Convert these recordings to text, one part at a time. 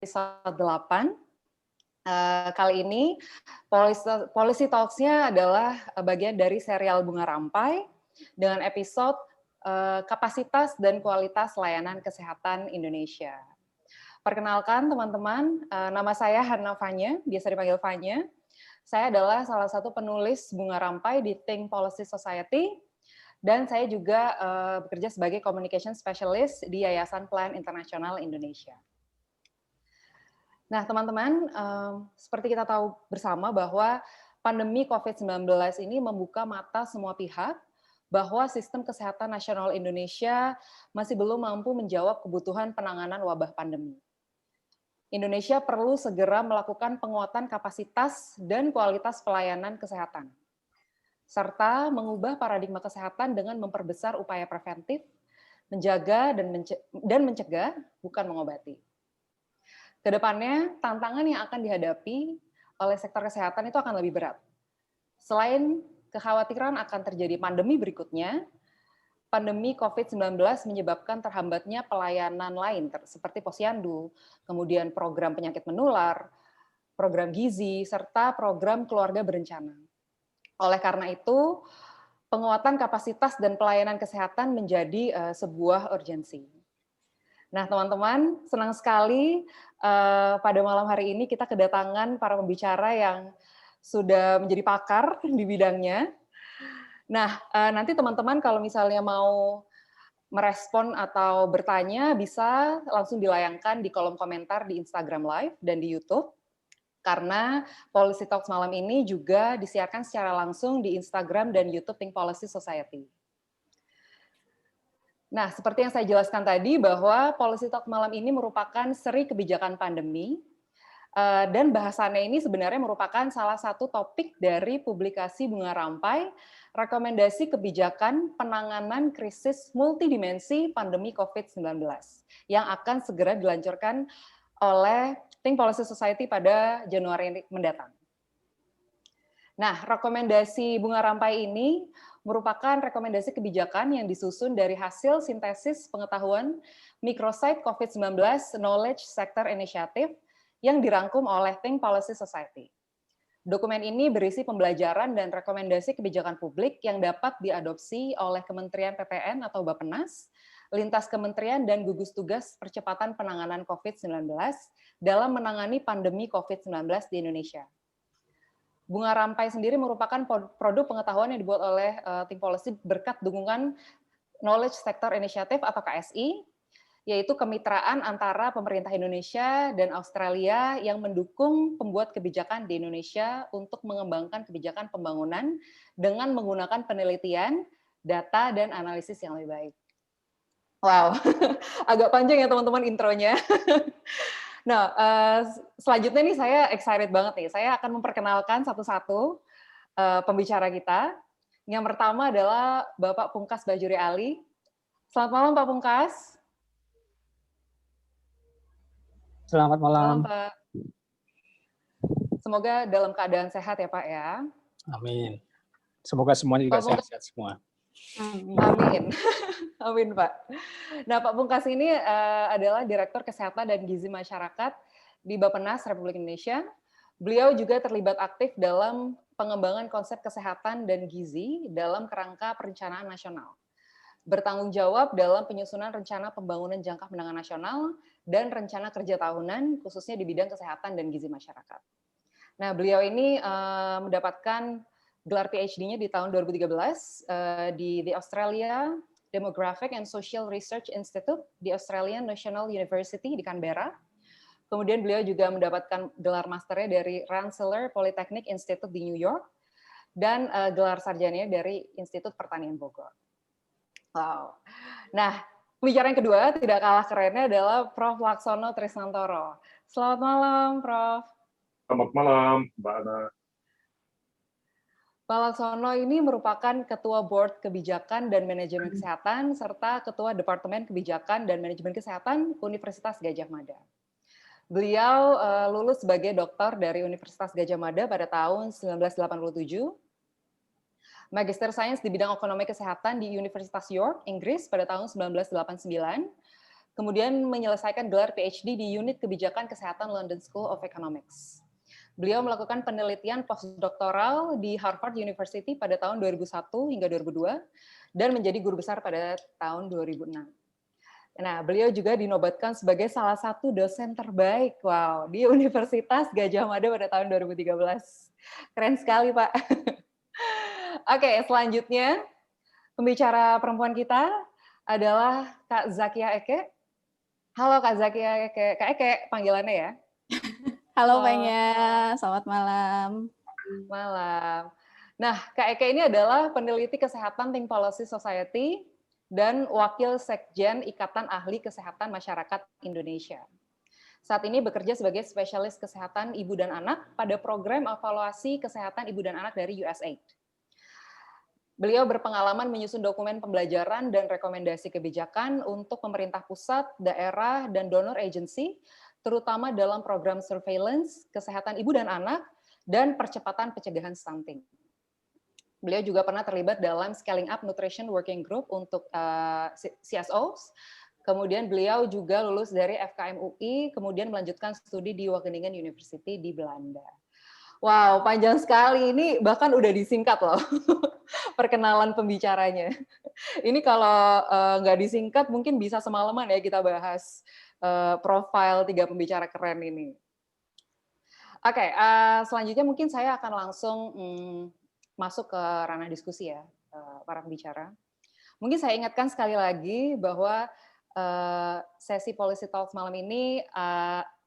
episode 8. Kali ini Policy Talks-nya adalah bagian dari serial Bunga Rampai dengan episode kapasitas dan kualitas layanan kesehatan Indonesia. Perkenalkan teman-teman, nama saya Hana Fanya, biasa dipanggil Fanya. Saya adalah salah satu penulis Bunga Rampai di Think Policy Society, dan saya juga bekerja sebagai Communication Specialist di Yayasan Plan Internasional Indonesia. Nah, teman-teman, seperti kita tahu bersama bahwa pandemi COVID-19 ini membuka mata semua pihak bahwa sistem kesehatan nasional Indonesia masih belum mampu menjawab kebutuhan penanganan wabah pandemi. Indonesia perlu segera melakukan penguatan kapasitas dan kualitas pelayanan kesehatan, serta mengubah paradigma kesehatan dengan memperbesar upaya preventif, menjaga dan mencegah, bukan mengobati. Kedepannya, tantangan yang akan dihadapi oleh sektor kesehatan itu akan lebih berat. Selain kekhawatiran akan terjadi pandemi berikutnya, pandemi COVID-19 menyebabkan terhambatnya pelayanan lain seperti posyandu, kemudian program penyakit menular, program gizi, serta program keluarga berencana. Oleh karena itu, penguatan kapasitas dan pelayanan kesehatan menjadi sebuah urgensi. Nah, teman-teman, senang sekali pada malam hari ini kita kedatangan para pembicara yang sudah menjadi pakar di bidangnya. Nah, nanti teman-teman kalau misalnya mau merespon atau bertanya, bisa langsung dilayangkan di kolom komentar di Instagram Live dan di YouTube. Karena Policy Talks malam ini juga disiarkan secara langsung di Instagram dan YouTube Think Policy Society. Nah, seperti yang saya jelaskan tadi bahwa Policy Talk malam ini merupakan seri kebijakan pandemi, dan bahasannya ini sebenarnya merupakan salah satu topik dari publikasi Bunga Rampai, rekomendasi kebijakan penanganan krisis multidimensi pandemi COVID-19, yang akan segera diluncurkan oleh Think Policy Society pada Januari mendatang. Nah, rekomendasi Bunga Rampai ini merupakan rekomendasi kebijakan yang disusun dari hasil sintesis pengetahuan microsite COVID-19 Knowledge Sector Initiative yang dirangkum oleh Think Policy Society. Dokumen ini berisi pembelajaran dan rekomendasi kebijakan publik yang dapat diadopsi oleh Kementerian PPN atau Bappenas, lintas kementerian dan gugus tugas percepatan penanganan COVID-19 dalam menangani pandemi COVID-19 di Indonesia. Bunga Rampai sendiri merupakan produk pengetahuan yang dibuat oleh Think Policy berkat dukungan Knowledge Sector Initiative atau KSI, yaitu kemitraan antara pemerintah Indonesia dan Australia yang mendukung pembuat kebijakan di Indonesia untuk mengembangkan kebijakan pembangunan dengan menggunakan penelitian, data, dan analisis yang lebih baik. Wow, agak panjang ya teman-teman intronya. Nah, selanjutnya nih saya excited banget nih. Saya akan memperkenalkan satu-satu pembicara kita. Yang pertama adalah Bapak Pungkas Bajuri Ali. Selamat malam Pak Pungkas. Selamat malam. Selamat Pak. Semoga dalam keadaan sehat ya Pak ya. Amin. Semoga semuanya juga sehat-sehat semua. Amin. Amin Pak. Nah Pak Pungkas ini adalah Direktur Kesehatan dan Gizi Masyarakat di Bappenas Republik Indonesia. Beliau juga terlibat aktif dalam pengembangan konsep kesehatan dan gizi dalam kerangka perencanaan nasional. Bertanggung jawab dalam penyusunan rencana pembangunan jangka menengah nasional dan rencana kerja tahunan khususnya di bidang kesehatan dan gizi masyarakat. Nah, beliau ini mendapatkan gelar PhD-nya di tahun 2013 di The Australia Demographic and Social Research Institute di Australian National University di Canberra. Kemudian beliau juga mendapatkan gelar masternya dari Rensselaer Polytechnic Institute di New York dan gelar sarjananya dari Institut Pertanian Bogor. Wow. Nah, pembicara yang kedua tidak kalah kerennya adalah Prof. Laksono Trisnantoro. Selamat malam, Prof. Selamat malam, Mbak Ana. Pak Laksono ini merupakan Ketua Board Kebijakan dan Manajemen Kesehatan serta Ketua Departemen Kebijakan dan Manajemen Kesehatan Universitas Gadjah Mada. Beliau lulus sebagai doktor dari Universitas Gadjah Mada pada tahun 1987, Magister Sains di bidang ekonomi kesehatan di Universitas York, Inggris pada tahun 1989, kemudian menyelesaikan gelar PhD di Unit Kebijakan Kesehatan London School of Economics. Beliau melakukan penelitian postdoktoral di Harvard University pada tahun 2001 hingga 2002 dan menjadi guru besar pada tahun 2006. Nah, beliau juga dinobatkan sebagai salah satu dosen terbaik, di Universitas Gadjah Mada pada tahun 2013. Keren sekali, Pak. Oke, selanjutnya pembicara perempuan kita adalah Kak Zakia Eke. Halo Kak Zakia Eke, Kak Eke panggilannya ya. Halo Penya, selamat malam. Malam. Nah, Kak Eke ini adalah peneliti kesehatan Think Policy Society dan Wakil Sekjen Ikatan Ahli Kesehatan Masyarakat Indonesia. Saat ini bekerja sebagai spesialis kesehatan ibu dan anak pada program evaluasi kesehatan ibu dan anak dari USAID. Beliau berpengalaman menyusun dokumen pembelajaran dan rekomendasi kebijakan untuk pemerintah pusat, daerah, dan donor agency, terutama dalam program surveillance, kesehatan ibu dan anak, dan percepatan pencegahan stunting. Beliau juga pernah terlibat dalam Scaling Up Nutrition Working Group untuk CSOs. Kemudian beliau juga lulus dari FKM UI, kemudian melanjutkan studi di Wageningen University di Belanda. Wow, panjang sekali. Ini bahkan udah disingkat loh perkenalan pembicaranya. Ini kalau nggak disingkat mungkin bisa semalaman ya kita bahas profil 3 pembicara keren ini. Oke, selanjutnya mungkin saya akan langsung masuk ke ranah diskusi ya, para pembicara. Mungkin saya ingatkan sekali lagi bahwa sesi Policy Talks malam ini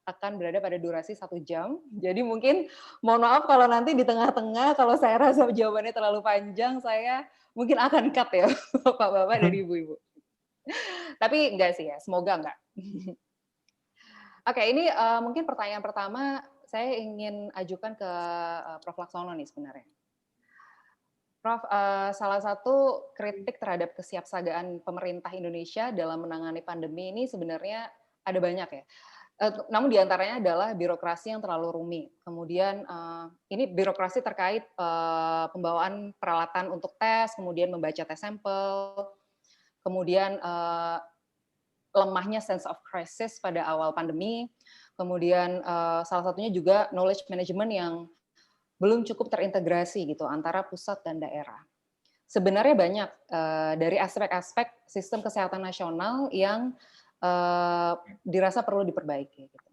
akan berada pada durasi 1 jam. Jadi mungkin mohon maaf kalau nanti di tengah-tengah kalau saya rasa jawabannya terlalu panjang, saya mungkin akan cut ya, Bapak-bapak dan Ibu-ibu. Tapi enggak sih ya, semoga enggak. Oke, ini mungkin pertanyaan pertama saya ingin ajukan ke Prof. Laksono nih sebenarnya. Prof, salah satu kritik terhadap kesiapsiagaan pemerintah Indonesia dalam menangani pandemi ini sebenarnya ada banyak ya. Namun diantaranya adalah birokrasi yang terlalu rumit. Kemudian ini birokrasi terkait pembawaan peralatan untuk tes, kemudian membaca tes sampel, kemudian lemahnya sense of crisis pada awal pandemi, kemudian salah satunya juga knowledge management yang belum cukup terintegrasi gitu antara pusat dan daerah. Sebenarnya banyak dari aspek-aspek sistem kesehatan nasional yang dirasa perlu diperbaiki. Gitu.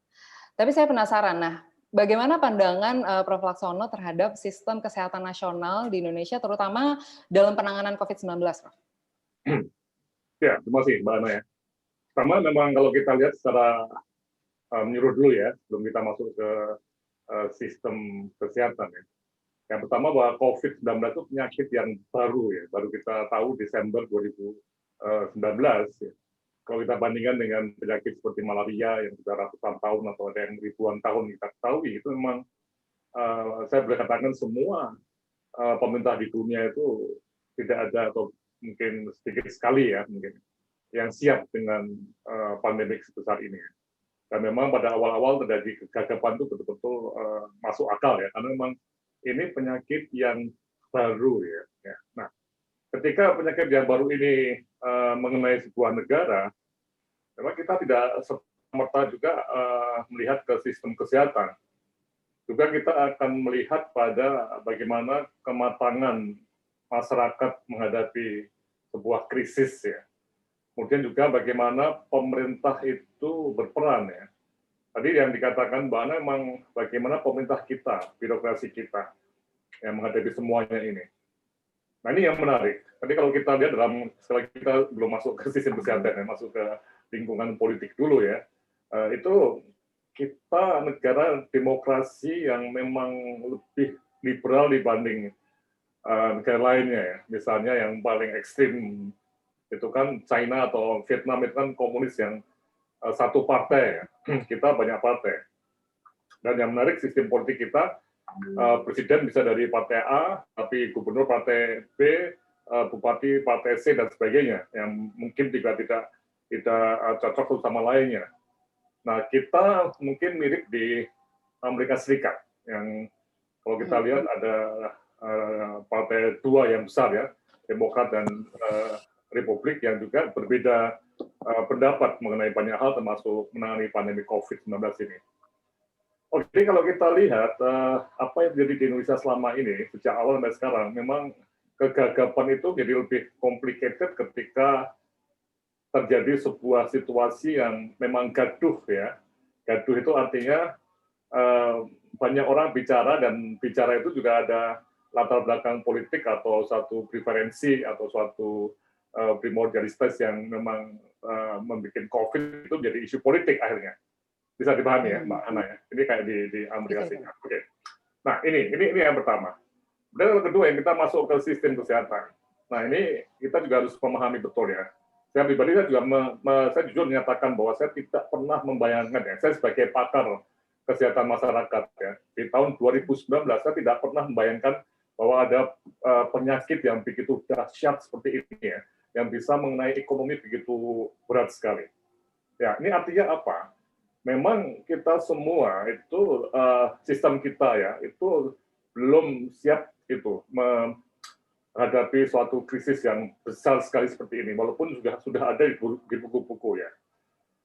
Tapi saya penasaran, nah bagaimana pandangan Prof. Laksono terhadap sistem kesehatan nasional di Indonesia, terutama dalam penanganan COVID-19, Prof? Ya, terima kasih Mbak Ana ya. Pertama memang kalau kita lihat secara menyeluruh dulu ya, sebelum kita masuk ke sistem kesehatan ya. Yang pertama bahwa COVID-19 itu penyakit yang baru ya, baru kita tahu Desember 2019 ya. Kalau kita bandingkan dengan penyakit seperti malaria yang sudah ratusan tahun atau ada yang ribuan tahun kita ketahui, itu memang saya boleh katakan semua pemerintah di dunia itu tidak ada atau mungkin sedikit sekali ya mungkin yang siap dengan pandemik sebesar ini. Dan memang pada awal-awal terjadi kegagapan itu betul-betul masuk akal ya, karena memang ini penyakit yang baru ya. Nah, ketika penyakit yang baru ini mengenai sebuah negara, memang kita tidak serta-merta juga melihat ke sistem kesehatan. Juga kita akan melihat pada bagaimana kematangan masyarakat menghadapi sebuah krisis ya. Kemudian juga bagaimana pemerintah itu berperan ya. Tadi yang dikatakan Mbak Ana memang bagaimana pemerintah kita, birokrasi kita yang menghadapi semuanya ini. Nah ini yang menarik. Tadi kalau kita lihat setelah kita belum masuk ke sistem kesehatan, ya, masuk ke lingkungan politik dulu ya, itu kita negara demokrasi yang memang lebih liberal dibanding negara lainnya ya. Misalnya yang paling ekstrim itu kan China atau Vietnam itu kan komunis yang satu partai ya. Kita banyak partai. Dan yang menarik sistem politik kita, presiden bisa dari partai A, tapi gubernur partai B, bupati partai C dan sebagainya, yang mungkin juga tidak cocok satu sama lainnya. Nah kita mungkin mirip di Amerika Serikat, yang kalau kita lihat ada partai dua yang besar ya, Demokrat dan Republik yang juga berbeda pendapat mengenai banyak hal, termasuk menangani pandemi COVID-19 ini. Oke, jadi kalau kita lihat apa yang terjadi di Indonesia selama ini, sejak awal sampai sekarang, memang kegagapan itu jadi lebih complicated ketika terjadi sebuah situasi yang memang gaduh ya. Gaduh itu artinya banyak orang bicara, dan bicara itu juga ada latar belakang politik atau suatu preferensi atau suatu primordialitas yang memang membuat COVID itu jadi isu politik akhirnya. Bisa dipahami ya, Mbak Hana ya. Ini kayak di Amerika Serikat. Oke. Nah, ini yang pertama. Dan yang kedua, yang kita masuk ke sistem kesehatan. Nah, ini kita juga harus memahami betul ya. Saya pribadi saya juga saya jujur menyatakan bahwa saya tidak pernah membayangkan ya, saya sebagai pakar kesehatan masyarakat ya, di tahun 2019 saya tidak pernah membayangkan bahwa ada penyakit yang begitu dahsyat seperti ini ya, yang bisa mengenai ekonomi begitu berat sekali. Ya, ini artinya apa? Memang kita semua itu sistem kita ya itu belum siap itu menghadapi suatu krisis yang besar sekali seperti ini, walaupun sudah ada di buku-buku ya.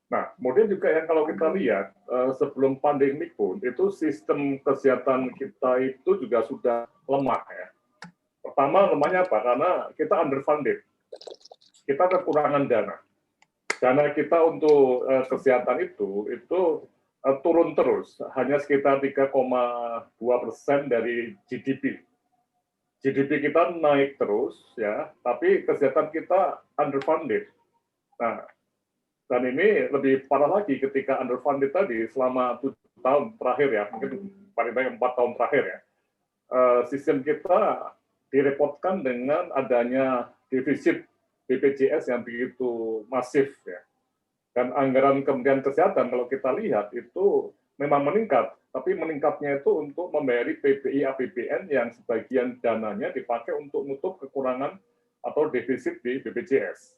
Nah, kemudian juga yang kalau kita lihat sebelum pandemi pun itu sistem kesehatan kita itu juga sudah lemah ya. Pertama lemahnya apa? Karena kita underfunded, kita kekurangan dana. Dana kita untuk kesehatan itu turun terus, hanya sekitar 3,2% dari GDP. GDP kita naik terus, ya, tapi kesehatan kita underfunded. Nah, dan ini lebih parah lagi ketika underfunded tadi selama 7 tahun terakhir ya, mungkin paling banyak 4 tahun terakhir ya. Sistem kita direpotkan dengan adanya defisit BPJS yang begitu masif ya. Dan anggaran Kementerian Kesehatan kalau kita lihat itu memang meningkat, tapi meningkatnya itu untuk membayari PBI APBN yang sebagian dananya dipakai untuk menutup kekurangan atau defisit di BPJS.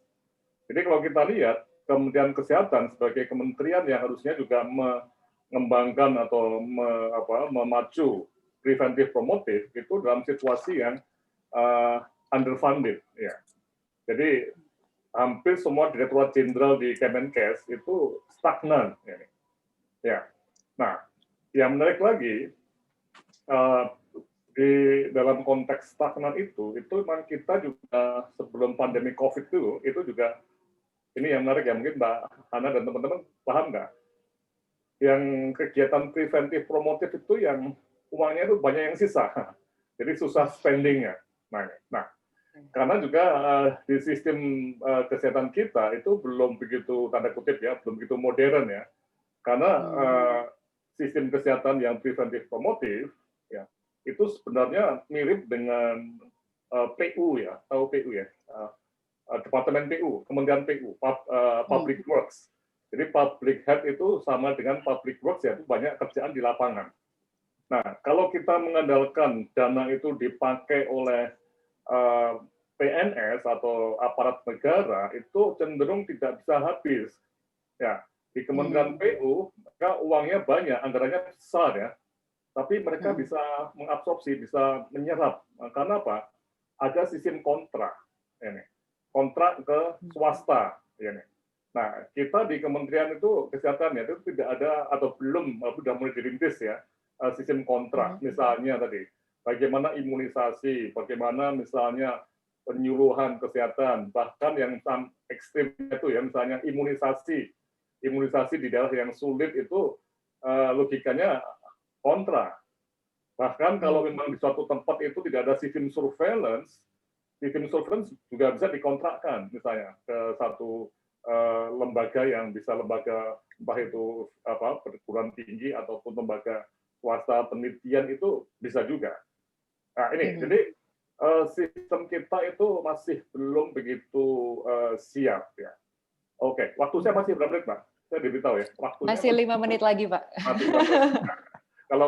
Jadi kalau kita lihat Kementerian Kesehatan sebagai kementerian yang harusnya juga mengembangkan atau memacu preventif promotif itu dalam situasi yang underfunded ya. Jadi hampir semua direktorat jenderal di Kemenkes itu stagnan. Ya. Nah, yang menarik lagi di dalam konteks stagnan itu memang kita juga sebelum pandemi COVID itu juga ini yang menarik ya, mungkin Mbak Hana dan teman-teman paham nggak? Yang kegiatan preventif promotif itu yang uangnya itu banyak yang sisa, jadi susah spendingnya. Nah, karena juga di sistem kesehatan kita itu belum begitu tanda kutip ya, belum begitu modern ya. Karena sistem kesehatan yang preventif promotif ya itu sebenarnya mirip dengan PU ya, tahu PU ya, Departemen PU, Kementerian PU, Public Works. Jadi Public Health itu sama dengan Public Works ya, itu banyak kerjaan di lapangan. Nah, kalau kita mengandalkan dana itu dipakai oleh PNS atau aparat negara itu cenderung tidak bisa habis. Ya, di Kementerian PU, mereka uangnya banyak, anggarannya besar ya, tapi mereka bisa mengabsorpsi, bisa menyerap. Karena apa? Ada sistem kontrak, ini, kontrak ke swasta. Ini. Nah, kita di Kementerian itu Kesehatan ya, itu tidak ada atau belum, sudah mulai dirintis ya, sistem kontrak. Misalnya tadi, bagaimana imunisasi, bagaimana misalnya penyuluhan kesehatan, bahkan yang ekstrim itu ya, misalnya imunisasi di daerah yang sulit itu logikanya kontra. Bahkan kalau memang di suatu tempat itu tidak ada sistem surveillance juga bisa dikontrakkan misalnya ke satu lembaga yang bisa lembaga entah itu perguruan tinggi ataupun lembaga swasta penelitian itu bisa juga. Nah ini jadi sistem kita itu masih belum begitu siap ya. Oke, waktu saya masih berapa menit, Pak? Saya diberitahu ya. Waktunya masih 5 menit lagi, Pak. Kalau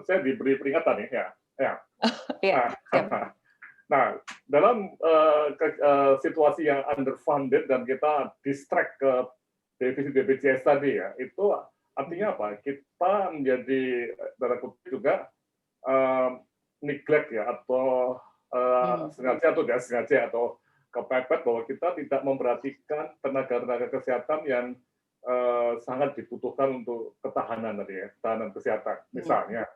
saya diberi peringatan ya. Nah, dalam situasi yang underfunded dan kita distract ke defisit BPJS tadi ya, itu artinya apa? Kita menjadi tanda kutip juga neglect ya, atau sengaja atau tidak sengaja, atau kepepet bahwa kita tidak memperhatikan tenaga-tenaga kesehatan yang sangat dibutuhkan untuk ketahanan tadi ya, ketahanan kesehatan. Misalnya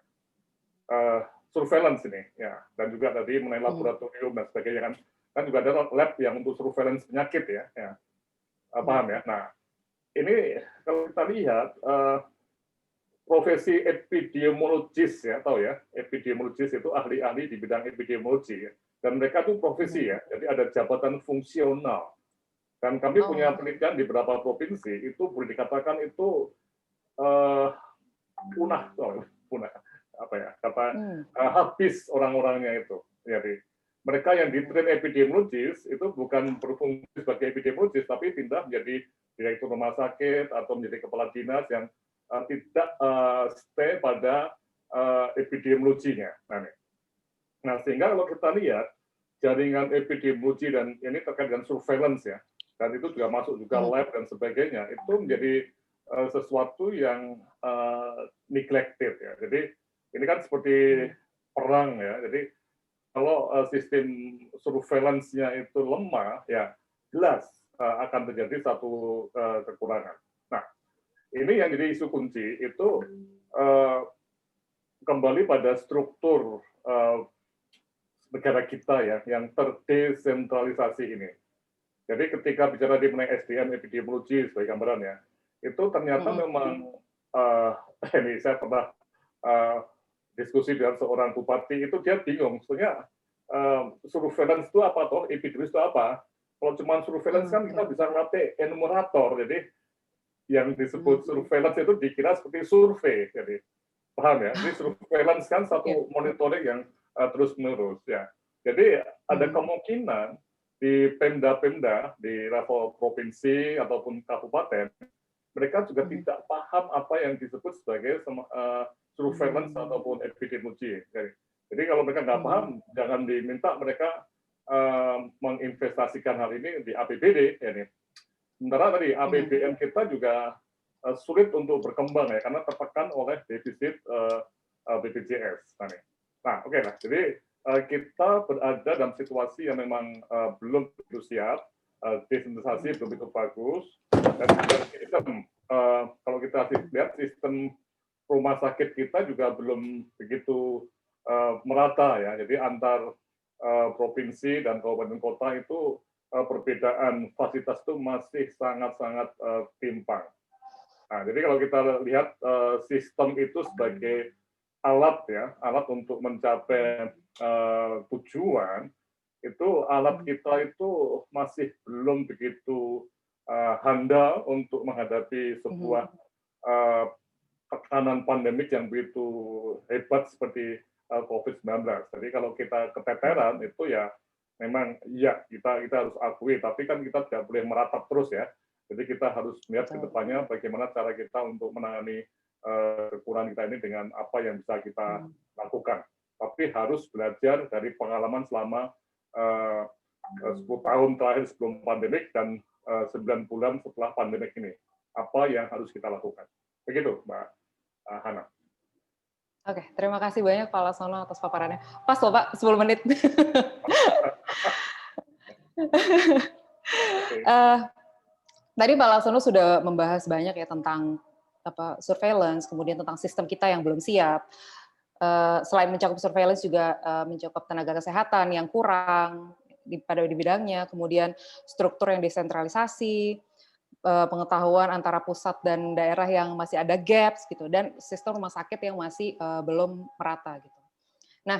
surveillance ini ya, dan juga tadi mengenai laboratorium dan sebagainya kan juga ada lab yang untuk surveillance penyakit ya. Paham ya? Nah, ini kalau kita lihat profesi epidemiologis ya, tahu ya, epidemiologis itu ahli-ahli di bidang epidemiologi ya. Dan mereka itu profesi ya, jadi ada jabatan fungsional. Dan kami punya penelitian di beberapa provinsi, itu boleh dikatakan itu punah, apa ya, habis orang-orangnya itu. Jadi mereka yang di-train epidemiologis itu bukan berfungsi sebagai epidemiologis, tapi pindah menjadi direktur rumah sakit atau menjadi kepala dinas yang tidak stay pada epidemiologinya. Nah, sehingga kalau kita lihat jaringan epidemiologi dan ini terkait dengan surveillance ya, dan itu juga masuk juga lab dan sebagainya, itu menjadi sesuatu yang neglected ya. Jadi ini kan seperti perang ya. Jadi kalau sistem surveillance-nya itu lemah, ya jelas akan terjadi satu kekurangan. Nah, ini yang jadi isu kunci itu kembali pada struktur negara kita ya, yang terdesentralisasi ini. Jadi ketika bicara mengenai SDM epidemiologi sebagai gambaran ya, itu ternyata memang ini saya pernah diskusi dengan seorang bupati, itu dia bingung, sebenarnya surveillance itu apa toh, epidemiologis itu apa? Kalau cuma surveillance kan kita bisa ngelatih enumerator, jadi yang disebut surveillance itu dikira seperti survei, jadi paham ya? Jadi surveillance kan satu monitoring yang terus-menerus ya. Jadi ada kemungkinan di pemda-pemda di level provinsi ataupun kabupaten, mereka juga tidak paham apa yang disebut sebagai surveillance ataupun epidemiologi. Jadi kalau mereka nggak paham, jangan diminta mereka menginvestasikan hal ini di APBD. Ya, sementara tadi APBN kita juga sulit untuk berkembang ya, karena tertekan oleh defisit BPJS. Nah, oke lah. Jadi kita berada dalam situasi yang memang belum begitu siap, desentralisasi belum begitu bagus, dan sistem, kalau kita lihat sistem rumah sakit kita juga belum begitu merata ya. Jadi antar provinsi dan kabupaten kota itu perbedaan fasilitas itu masih sangat-sangat timpang. Nah, jadi kalau kita lihat sistem itu sebagai alat ya, alat untuk mencapai tujuan, itu alat kita itu masih belum begitu handal untuk menghadapi sebuah tekanan pandemik yang begitu hebat seperti COVID-19. Jadi kalau kita keteteran itu ya memang ya kita harus akui, tapi kan kita tidak boleh meratap terus ya. Jadi kita harus melihat ke depannya bagaimana cara kita untuk menangani kekurangan kita ini dengan apa yang bisa kita lakukan. Tapi harus belajar dari pengalaman selama 10 tahun terakhir sebelum pandemik dan 9 bulan setelah pandemik ini. Apa yang harus kita lakukan. Begitu, Mbak Hana. Oke, terima kasih banyak Pak Laksono atas paparannya. Pas loh Pak, 10 menit. Tadi Pak Laksono sudah membahas banyak ya tentang surveillance, kemudian tentang sistem kita yang belum siap. Selain mencakup surveillance juga mencakup tenaga kesehatan yang kurang di bidangnya, kemudian struktur yang desentralisasi, pengetahuan antara pusat dan daerah yang masih ada gaps gitu, dan sistem rumah sakit yang masih belum merata gitu. Nah,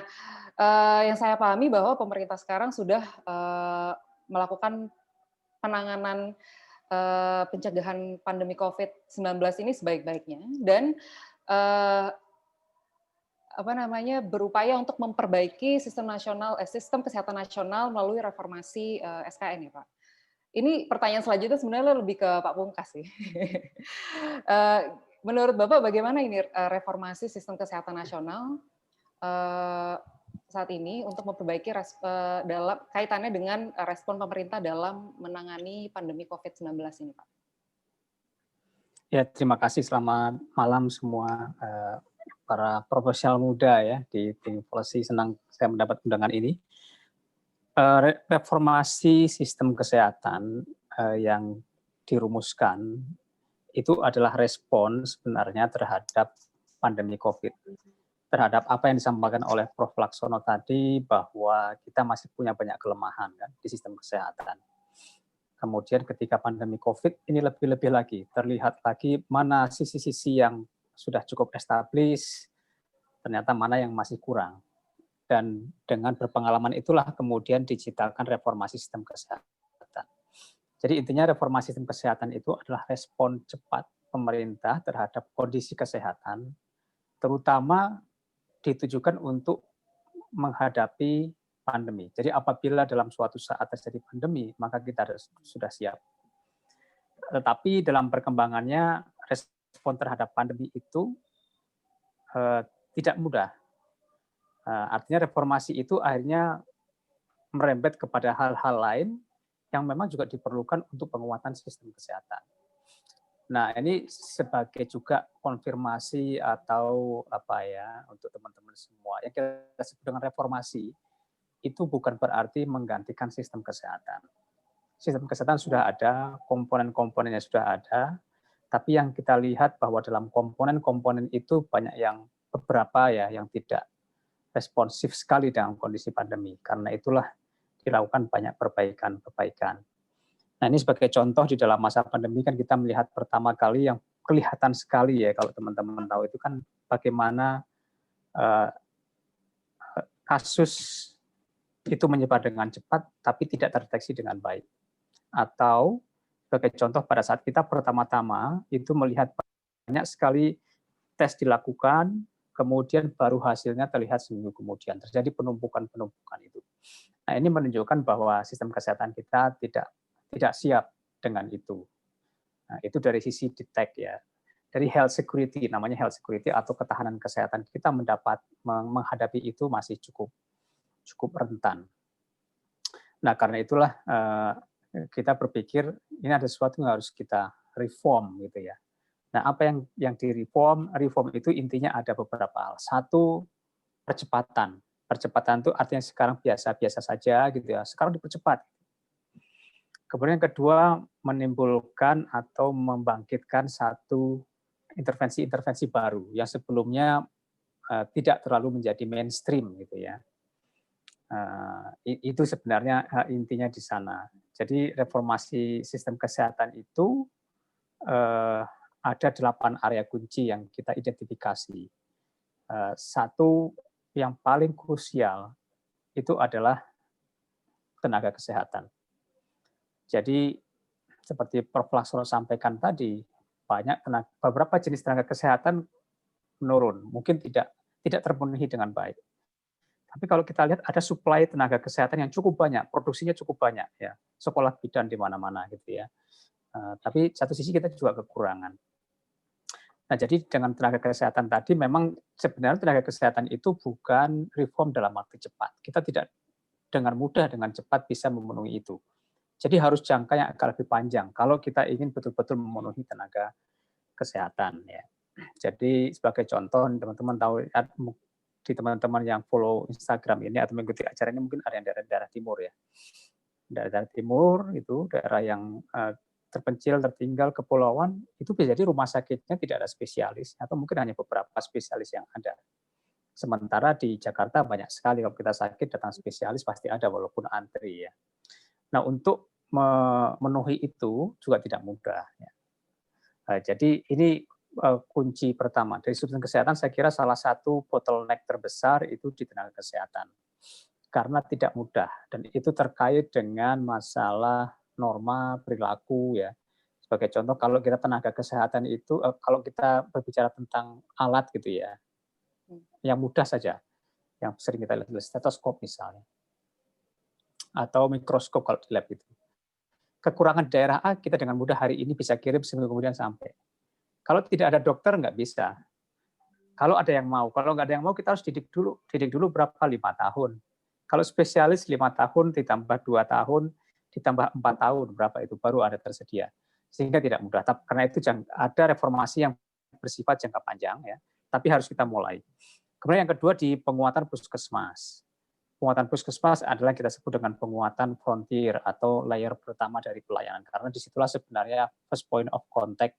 yang saya pahami bahwa pemerintah sekarang sudah melakukan penanganan pencegahan pandemi COVID-19 ini sebaik-baiknya, dan berupaya untuk memperbaiki sistem kesehatan nasional melalui reformasi SKN ya Pak. Ini pertanyaan selanjutnya sebenarnya lebih ke Pak Pungkas sih. Menurut Bapak bagaimana ini reformasi sistem kesehatan nasional saat ini untuk memperbaiki dalam kaitannya dengan respon pemerintah dalam menangani pandemi COVID-19 ini, Pak? Ya, terima kasih. Selamat malam semua para profesional muda ya di Policy. Senang saya mendapat undangan ini. Reformasi sistem kesehatan yang dirumuskan itu adalah respon sebenarnya terhadap pandemi COVID. Terhadap apa yang disampaikan oleh Prof. Laksono tadi bahwa kita masih punya banyak kelemahan kan di sistem kesehatan. Kemudian ketika pandemi COVID ini lebih-lebih lagi, terlihat lagi mana sisi-sisi yang sudah cukup established, ternyata mana yang masih kurang. Dan dengan berpengalaman itulah kemudian diciptakan reformasi sistem kesehatan. Jadi intinya reformasi sistem kesehatan itu adalah respon cepat pemerintah terhadap kondisi kesehatan, terutama ditujukan untuk menghadapi pandemi. Jadi apabila dalam suatu saat terjadi pandemi, maka kita sudah siap. Tetapi dalam perkembangannya, respon terhadap pandemi itu tidak mudah. Artinya reformasi itu akhirnya merembet kepada hal-hal lain yang memang juga diperlukan untuk penguatan sistem kesehatan. Nah, ini sebagai juga konfirmasi atau apa ya untuk teman-teman semua. Yang kita sebut dengan reformasi itu bukan berarti menggantikan sistem kesehatan. Sistem kesehatan sudah ada, komponen-komponennya sudah ada, tapi yang kita lihat bahwa dalam komponen-komponen itu banyak yang beberapa ya yang tidak responsif sekali dengan kondisi pandemi. Karena itulah dilakukan banyak perbaikan-perbaikan. Nah, ini sebagai contoh di dalam masa pandemi kan kita melihat pertama kali yang kelihatan sekali ya kalau teman-teman tahu itu kan bagaimana kasus itu menyebar dengan cepat tapi tidak terdeteksi dengan baik. Atau sebagai contoh pada saat kita pertama-tama itu melihat banyak sekali tes dilakukan, kemudian baru hasilnya terlihat seminggu kemudian. Terjadi penumpukan-penumpukan itu. Nah, ini menunjukkan bahwa sistem kesehatan kita tidak siap dengan itu. Nah, itu dari sisi detect ya. Dari health security, namanya health security atau ketahanan kesehatan, kita menghadapi itu masih cukup rentan. Nah, karena itulah kita berpikir ini ada sesuatu yang harus kita reform gitu ya. Nah, apa yang direform? Reform itu intinya ada beberapa hal. Satu, percepatan. Percepatan itu artinya sekarang biasa-biasa saja gitu ya. Sekarang dipercepat. Kemudian yang kedua, menimbulkan atau membangkitkan satu intervensi-intervensi baru yang sebelumnya tidak terlalu menjadi mainstream gitu ya. Itu sebenarnya intinya di sana. Jadi reformasi sistem kesehatan itu ada 8 area kunci yang kita identifikasi. Satu yang paling krusial itu adalah tenaga kesehatan. Jadi seperti Prof. Laksono sampaikan tadi, beberapa jenis tenaga kesehatan menurun, mungkin tidak terpenuhi dengan baik. Tapi kalau kita lihat ada suplai tenaga kesehatan yang cukup banyak, produksinya cukup banyak ya, sekolah bidan di mana-mana gitu ya. Tapi satu sisi kita juga kekurangan. Nah, jadi dengan tenaga kesehatan tadi memang sebenarnya tenaga kesehatan itu bukan reform dalam waktu cepat. Kita tidak dengan mudah, dengan cepat bisa memenuhi itu. Jadi harus jangka yang agak lebih panjang kalau kita ingin betul-betul memenuhi tenaga kesehatan ya. Jadi sebagai contoh teman-teman tahu di teman-teman yang follow Instagram ini atau mengikuti acara ini mungkin ada yang daerah timur ya. Daerah timur itu daerah yang terpencil, tertinggal, kepulauan, itu bisa jadi rumah sakitnya tidak ada spesialis, atau mungkin hanya beberapa spesialis yang ada. Sementara di Jakarta banyak sekali, kalau kita sakit datang spesialis pasti ada, walaupun antri ya. Nah, untuk memenuhi itu juga tidak mudah. Ya. Jadi ini kunci pertama. Dari sudut kesehatan, saya kira salah satu bottleneck terbesar itu di tenaga kesehatan. Karena tidak mudah, dan itu terkait dengan masalah norma perilaku ya. Sebagai contoh kalau kita tenaga kesehatan itu kalau kita berbicara tentang alat gitu ya. Yang mudah saja. Yang sering kita lihat stetoskop misalnya. Atau mikroskop kalau di lab itu. Kekurangan daerah A kita dengan mudah hari ini bisa kirim seminggu kemudian sampai. Kalau tidak ada dokter nggak bisa. Kalau ada yang mau, kalau nggak ada yang mau kita harus didik dulu. Didik dulu berapa? 5 tahun. Kalau spesialis 5 tahun ditambah 2 tahun ditambah 4 tahun, berapa itu baru ada tersedia. Sehingga tidak mudah. Karena itu ada reformasi yang bersifat jangka panjang, ya, tapi harus kita mulai. Kemudian yang kedua di penguatan puskesmas. penguatan puskesmas adalah kita sebut dengan penguatan frontier atau layer pertama dari pelayanan. Karena disitulah sebenarnya first point of contact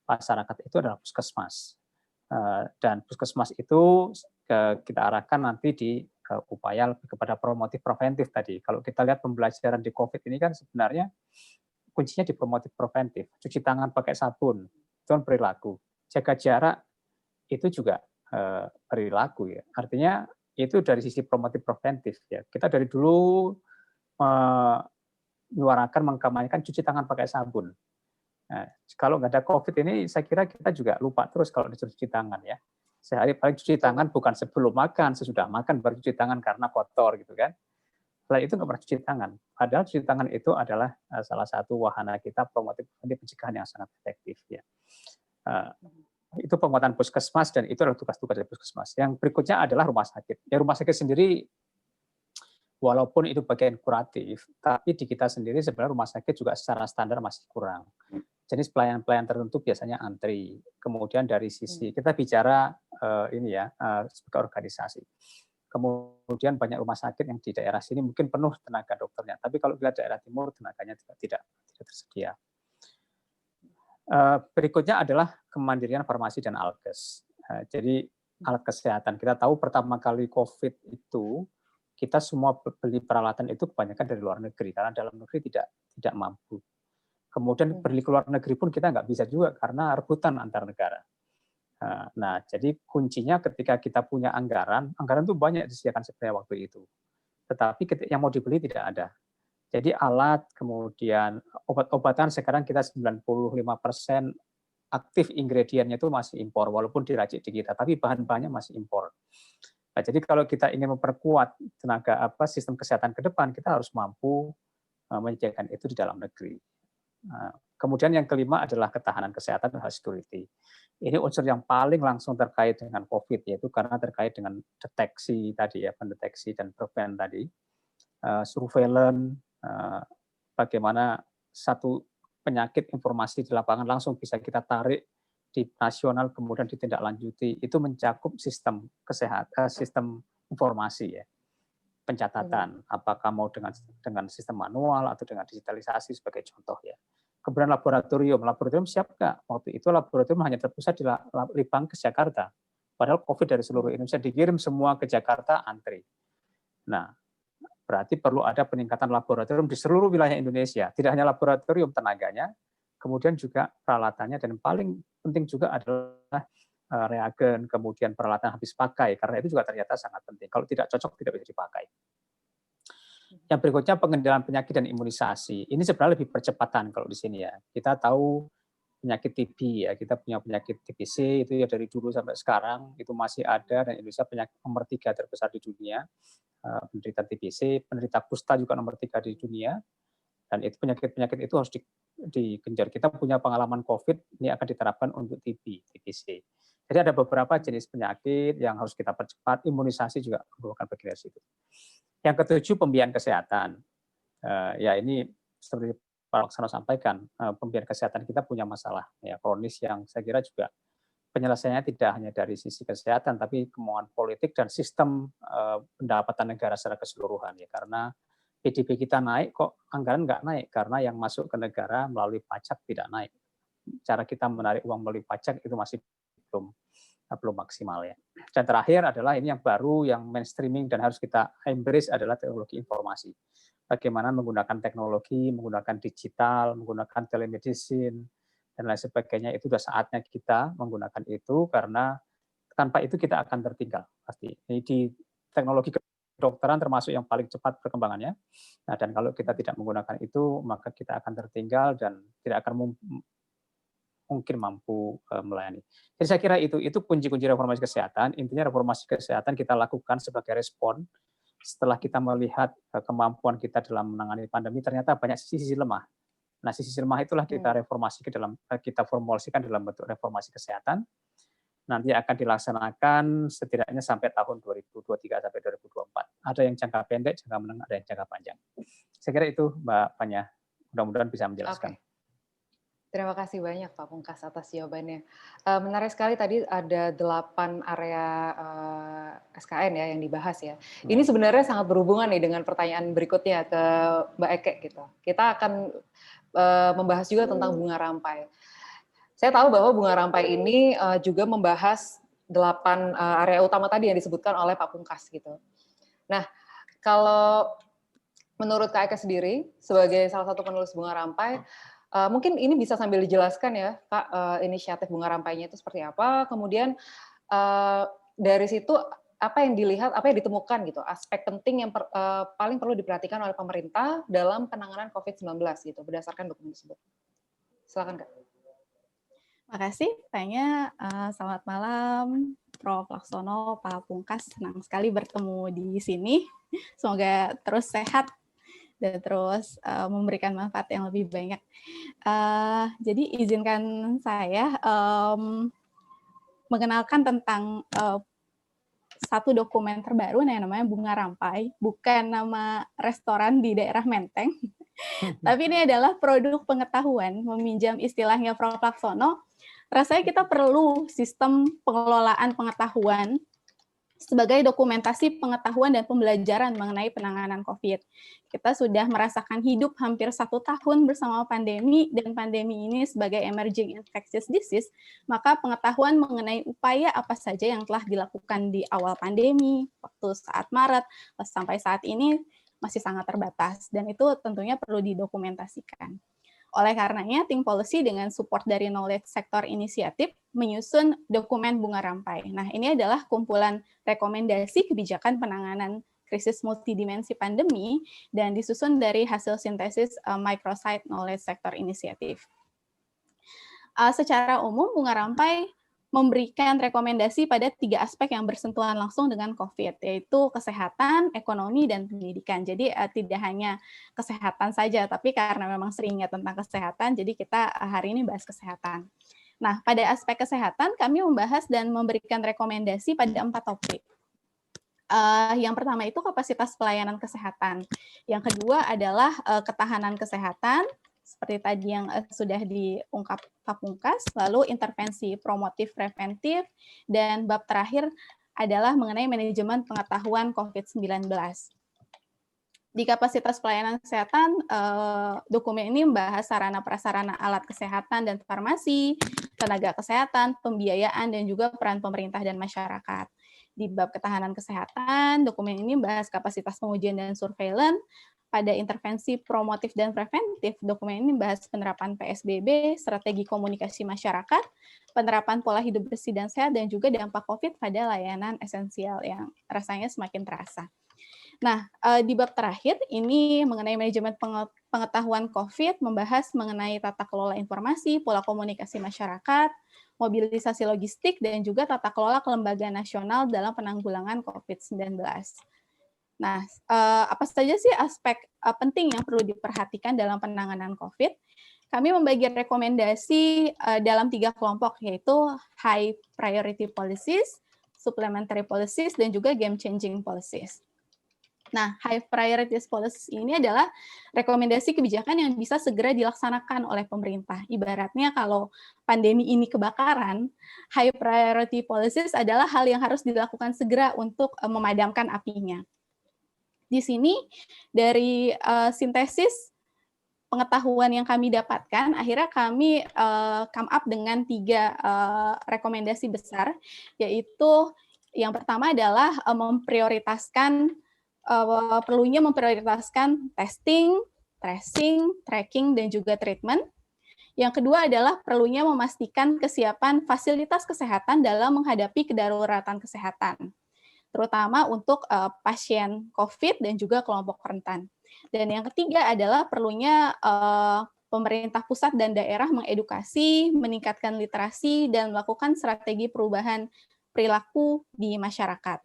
masyarakat itu adalah puskesmas. Dan puskesmas itu kita arahkan nanti di upaya lebih kepada promotif preventif tadi. Kalau kita lihat pembelajaran di COVID ini kan sebenarnya kuncinya di promotif preventif. Cuci tangan pakai sabun, itu kan perilaku. Jaga jarak, itu juga perilaku ya. Artinya itu dari sisi promotif preventif ya. Kita dari dulu menyuarakan, mengkampanyekan cuci tangan pakai sabun. Nah, kalau nggak ada COVID ini, saya kira kita juga lupa terus kalau disuruh cuci tangan ya. Sehari paling cuci tangan bukan sebelum makan, sesudah makan baru cuci tangan karena kotor gitu kan. Setelah itu nggak pernah cuci tangan. Padahal cuci tangan itu adalah salah satu wahana kita promotif pencegahan yang sangat efektif ya. Itu penguatan puskesmas dan itu adalah tugas-tugas dari puskesmas. Yang berikutnya adalah rumah sakit. Ya rumah sakit sendiri walaupun itu bagian kuratif, tapi di kita sendiri sebenarnya rumah sakit juga secara standar masih kurang. Jenis pelayanan-pelayanan tertentu biasanya antri. Kemudian dari sisi kita bicara ini ya sebagai organisasi. Kemudian banyak rumah sakit yang di daerah sini mungkin penuh tenaga dokternya, tapi kalau kita daerah timur tenaganya tidak tersedia. Berikutnya adalah kemandirian farmasi dan alkes. Jadi alat kesehatan. Kita tahu pertama kali COVID itu kita semua beli peralatan itu kebanyakan dari luar negeri karena dalam negeri tidak mampu. Kemudian beli ke luar negeri pun kita nggak bisa juga karena rebutan antar negara. Nah, jadi kuncinya ketika kita punya anggaran itu banyak disediakan sebenarnya waktu itu. Tetapi yang mau dibeli tidak ada. Jadi alat, kemudian obat-obatan sekarang kita 95% aktif ingredientnya itu masih impor, walaupun diracik di kita, tapi bahan-bahannya masih impor. Nah, jadi kalau kita ingin memperkuat sistem kesehatan ke depan, kita harus mampu menyediakan itu di dalam negeri. Kemudian yang kelima adalah ketahanan kesehatan dan health security. Ini unsur yang paling langsung terkait dengan COVID, yaitu karena terkait dengan deteksi tadi ya, pendeteksi dan prevent tadi, surveillance, bagaimana satu penyakit informasi di lapangan langsung bisa kita tarik di nasional kemudian ditindaklanjuti, itu mencakup sistem kesehatan, sistem informasi ya, pencatatan, apakah mau dengan sistem manual atau dengan digitalisasi sebagai contoh ya. Kemudian laboratorium siap nggak? Waktu itu laboratorium hanya terpusat di Litbangkes Jakarta, padahal COVID dari seluruh Indonesia dikirim semua ke Jakarta antri. Nah, berarti perlu ada peningkatan laboratorium di seluruh wilayah Indonesia. Tidak hanya laboratorium tenaganya, kemudian juga peralatannya, dan paling penting juga adalah reagen, kemudian peralatan habis pakai, karena itu juga ternyata sangat penting. Kalau tidak cocok, tidak bisa dipakai. Yang berikutnya pengendalian penyakit dan imunisasi. Ini sebenarnya lebih percepatan kalau di sini ya. Kita tahu penyakit TB ya, kita punya penyakit TBC itu ya dari dulu sampai sekarang itu masih ada, dan Indonesia penyakit nomor 3 terbesar di dunia. Penderita TBC, penderita kusta juga nomor 3 di dunia, dan itu penyakit-penyakit itu harus digenjar. Kita punya pengalaman COVID, ini akan diterapkan untuk TBC. Jadi ada beberapa jenis penyakit yang harus kita percepat, imunisasi juga merupakan bagian dari situ. Yang ketujuh, pembiayaan kesehatan. Ya ini seperti Pak Laksana sampaikan, pembiayaan kesehatan kita punya masalah ya kronis yang saya kira juga penyelesaiannya tidak hanya dari sisi kesehatan, tapi kemauan politik dan sistem pendapatan negara secara keseluruhan ya. Karena PDB kita naik, kok anggaran nggak naik? Karena yang masuk ke negara melalui pajak tidak naik. Cara kita menarik uang melalui pajak itu masih belum maksimal ya. Dan terakhir adalah ini yang baru, yang mainstreaming dan harus kita embrace adalah teknologi informasi. Bagaimana menggunakan teknologi, menggunakan digital, menggunakan telemedicine, dan lain sebagainya, itu sudah saatnya kita menggunakan itu, karena tanpa itu kita akan tertinggal pasti. Ini di teknologi kedokteran termasuk yang paling cepat perkembangannya. Nah, dan kalau kita tidak menggunakan itu, maka kita akan tertinggal dan tidak akan mungkin mampu melayani. Jadi saya kira itu kunci-kunci reformasi kesehatan. Intinya reformasi kesehatan kita lakukan sebagai respon setelah kita melihat kemampuan kita dalam menangani pandemi, ternyata banyak sisi lemah. Nah, sisi lemah itulah kita kita formulasikan dalam bentuk reformasi kesehatan. Nanti akan dilaksanakan setidaknya sampai tahun 2023 sampai 2024. Ada yang jangka pendek, jangka menengah, ada yang jangka panjang. Saya kira itu Mbak Fanya. Mudah-mudahan bisa menjelaskan. Okay. Terima kasih banyak Pak Pungkas atas jawabannya. Menarik sekali tadi ada 8 area SKN ya yang dibahas ya. Ini sebenarnya sangat berhubungan nih dengan pertanyaan berikutnya ke Mbak Eke gitu. Kita akan membahas juga tentang bunga rampai. Saya tahu bahwa bunga rampai ini juga membahas 8 area utama tadi yang disebutkan oleh Pak Pungkas gitu. Nah, kalau menurut Kak Eke sendiri sebagai salah satu penulis bunga rampai, mungkin ini bisa sambil dijelaskan ya Kak, inisiatif bunga rampainya itu seperti apa, kemudian dari situ apa yang dilihat, apa yang ditemukan gitu, aspek penting yang paling perlu diperhatikan oleh pemerintah dalam penanganan COVID-19 gitu, berdasarkan dokumen tersebut. Silakan Kak. Makasih, tanya. Selamat malam, Prof. Laksono, Pak Pungkas. Senang sekali bertemu di sini. Semoga terus sehat dan terus memberikan manfaat yang lebih banyak. Jadi izinkan saya mengenalkan tentang satu dokumen terbaru yang namanya Bunga Rampai, bukan nama restoran di daerah Menteng, tapi ini adalah produk pengetahuan, meminjam istilahnya Prof. Laksono. Rasanya kita perlu sistem pengelolaan pengetahuan sebagai dokumentasi pengetahuan dan pembelajaran mengenai penanganan COVID. Kita sudah merasakan hidup hampir 1 tahun bersama pandemi, dan pandemi ini sebagai emerging infectious disease, maka pengetahuan mengenai upaya apa saja yang telah dilakukan di awal pandemi, waktu saat Maret, sampai saat ini masih sangat terbatas, dan itu tentunya perlu didokumentasikan. Oleh karenanya, Think Policy dengan support dari Knowledge Sector Initiative menyusun dokumen Bunga Rampai. Nah, ini adalah kumpulan rekomendasi kebijakan penanganan krisis multidimensi pandemi dan disusun dari hasil sintesis Microsite Knowledge Sector Initiative. Secara umum, Bunga Rampai memberikan rekomendasi pada 3 aspek yang bersentuhan langsung dengan COVID, yaitu kesehatan, ekonomi, dan pendidikan. Jadi tidak hanya kesehatan saja, tapi karena memang seringnya tentang kesehatan, jadi kita hari ini bahas kesehatan. Nah, pada aspek kesehatan, kami membahas dan memberikan rekomendasi pada 4 topik. Yang pertama itu kapasitas pelayanan kesehatan. Yang kedua adalah ketahanan kesehatan, seperti tadi yang sudah diungkap Pak Pungkas, lalu intervensi promotif preventif, dan bab terakhir adalah mengenai manajemen pengetahuan COVID-19. Di kapasitas pelayanan kesehatan, dokumen ini membahas sarana-prasarana alat kesehatan dan farmasi, tenaga kesehatan, pembiayaan, dan juga peran pemerintah dan masyarakat. Di bab ketahanan kesehatan, dokumen ini membahas kapasitas pengujian dan surveillance. Pada intervensi promotif dan preventif, dokumen ini membahas penerapan PSBB, strategi komunikasi masyarakat, penerapan pola hidup bersih dan sehat, dan juga dampak COVID pada layanan esensial yang rasanya semakin terasa. Nah, di bab terakhir, ini mengenai manajemen pengetahuan COVID, membahas mengenai tata kelola informasi, pola komunikasi masyarakat, mobilisasi logistik, dan juga tata kelola kelembagaan nasional dalam penanggulangan COVID-19. Nah, apa saja sih aspek penting yang perlu diperhatikan dalam penanganan COVID? Kami membagi rekomendasi dalam 3 kelompok, yaitu high priority policies, supplementary policies, dan juga game changing policies. Nah, high priority policies ini adalah rekomendasi kebijakan yang bisa segera dilaksanakan oleh pemerintah. Ibaratnya kalau pandemi ini kebakaran, high priority policies adalah hal yang harus dilakukan segera untuk memadamkan apinya. Di sini dari sintesis pengetahuan yang kami dapatkan, akhirnya kami come up dengan 3 rekomendasi besar, yaitu yang pertama adalah perlunya memprioritaskan testing, tracing, tracking, dan juga treatment. Yang kedua adalah perlunya memastikan kesiapan fasilitas kesehatan dalam menghadapi kedaruratan kesehatan, terutama untuk pasien COVID dan juga kelompok rentan. Dan yang ketiga adalah perlunya pemerintah pusat dan daerah mengedukasi, meningkatkan literasi, dan melakukan strategi perubahan perilaku di masyarakat.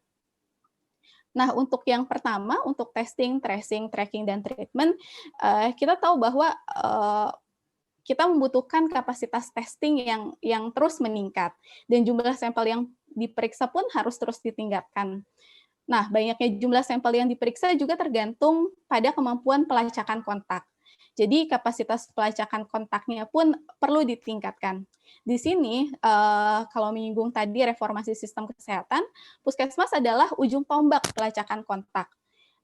Nah, untuk yang pertama, untuk testing, tracing, tracking, dan treatment, kita tahu bahwa kita membutuhkan kapasitas testing yang terus meningkat, dan jumlah sampel yang diperiksa pun harus terus ditingkatkan. Nah, banyaknya jumlah sampel yang diperiksa juga tergantung pada kemampuan pelacakan kontak. Jadi kapasitas pelacakan kontaknya pun perlu ditingkatkan. Di sini, kalau menyinggung tadi reformasi sistem kesehatan, puskesmas adalah ujung tombak pelacakan kontak.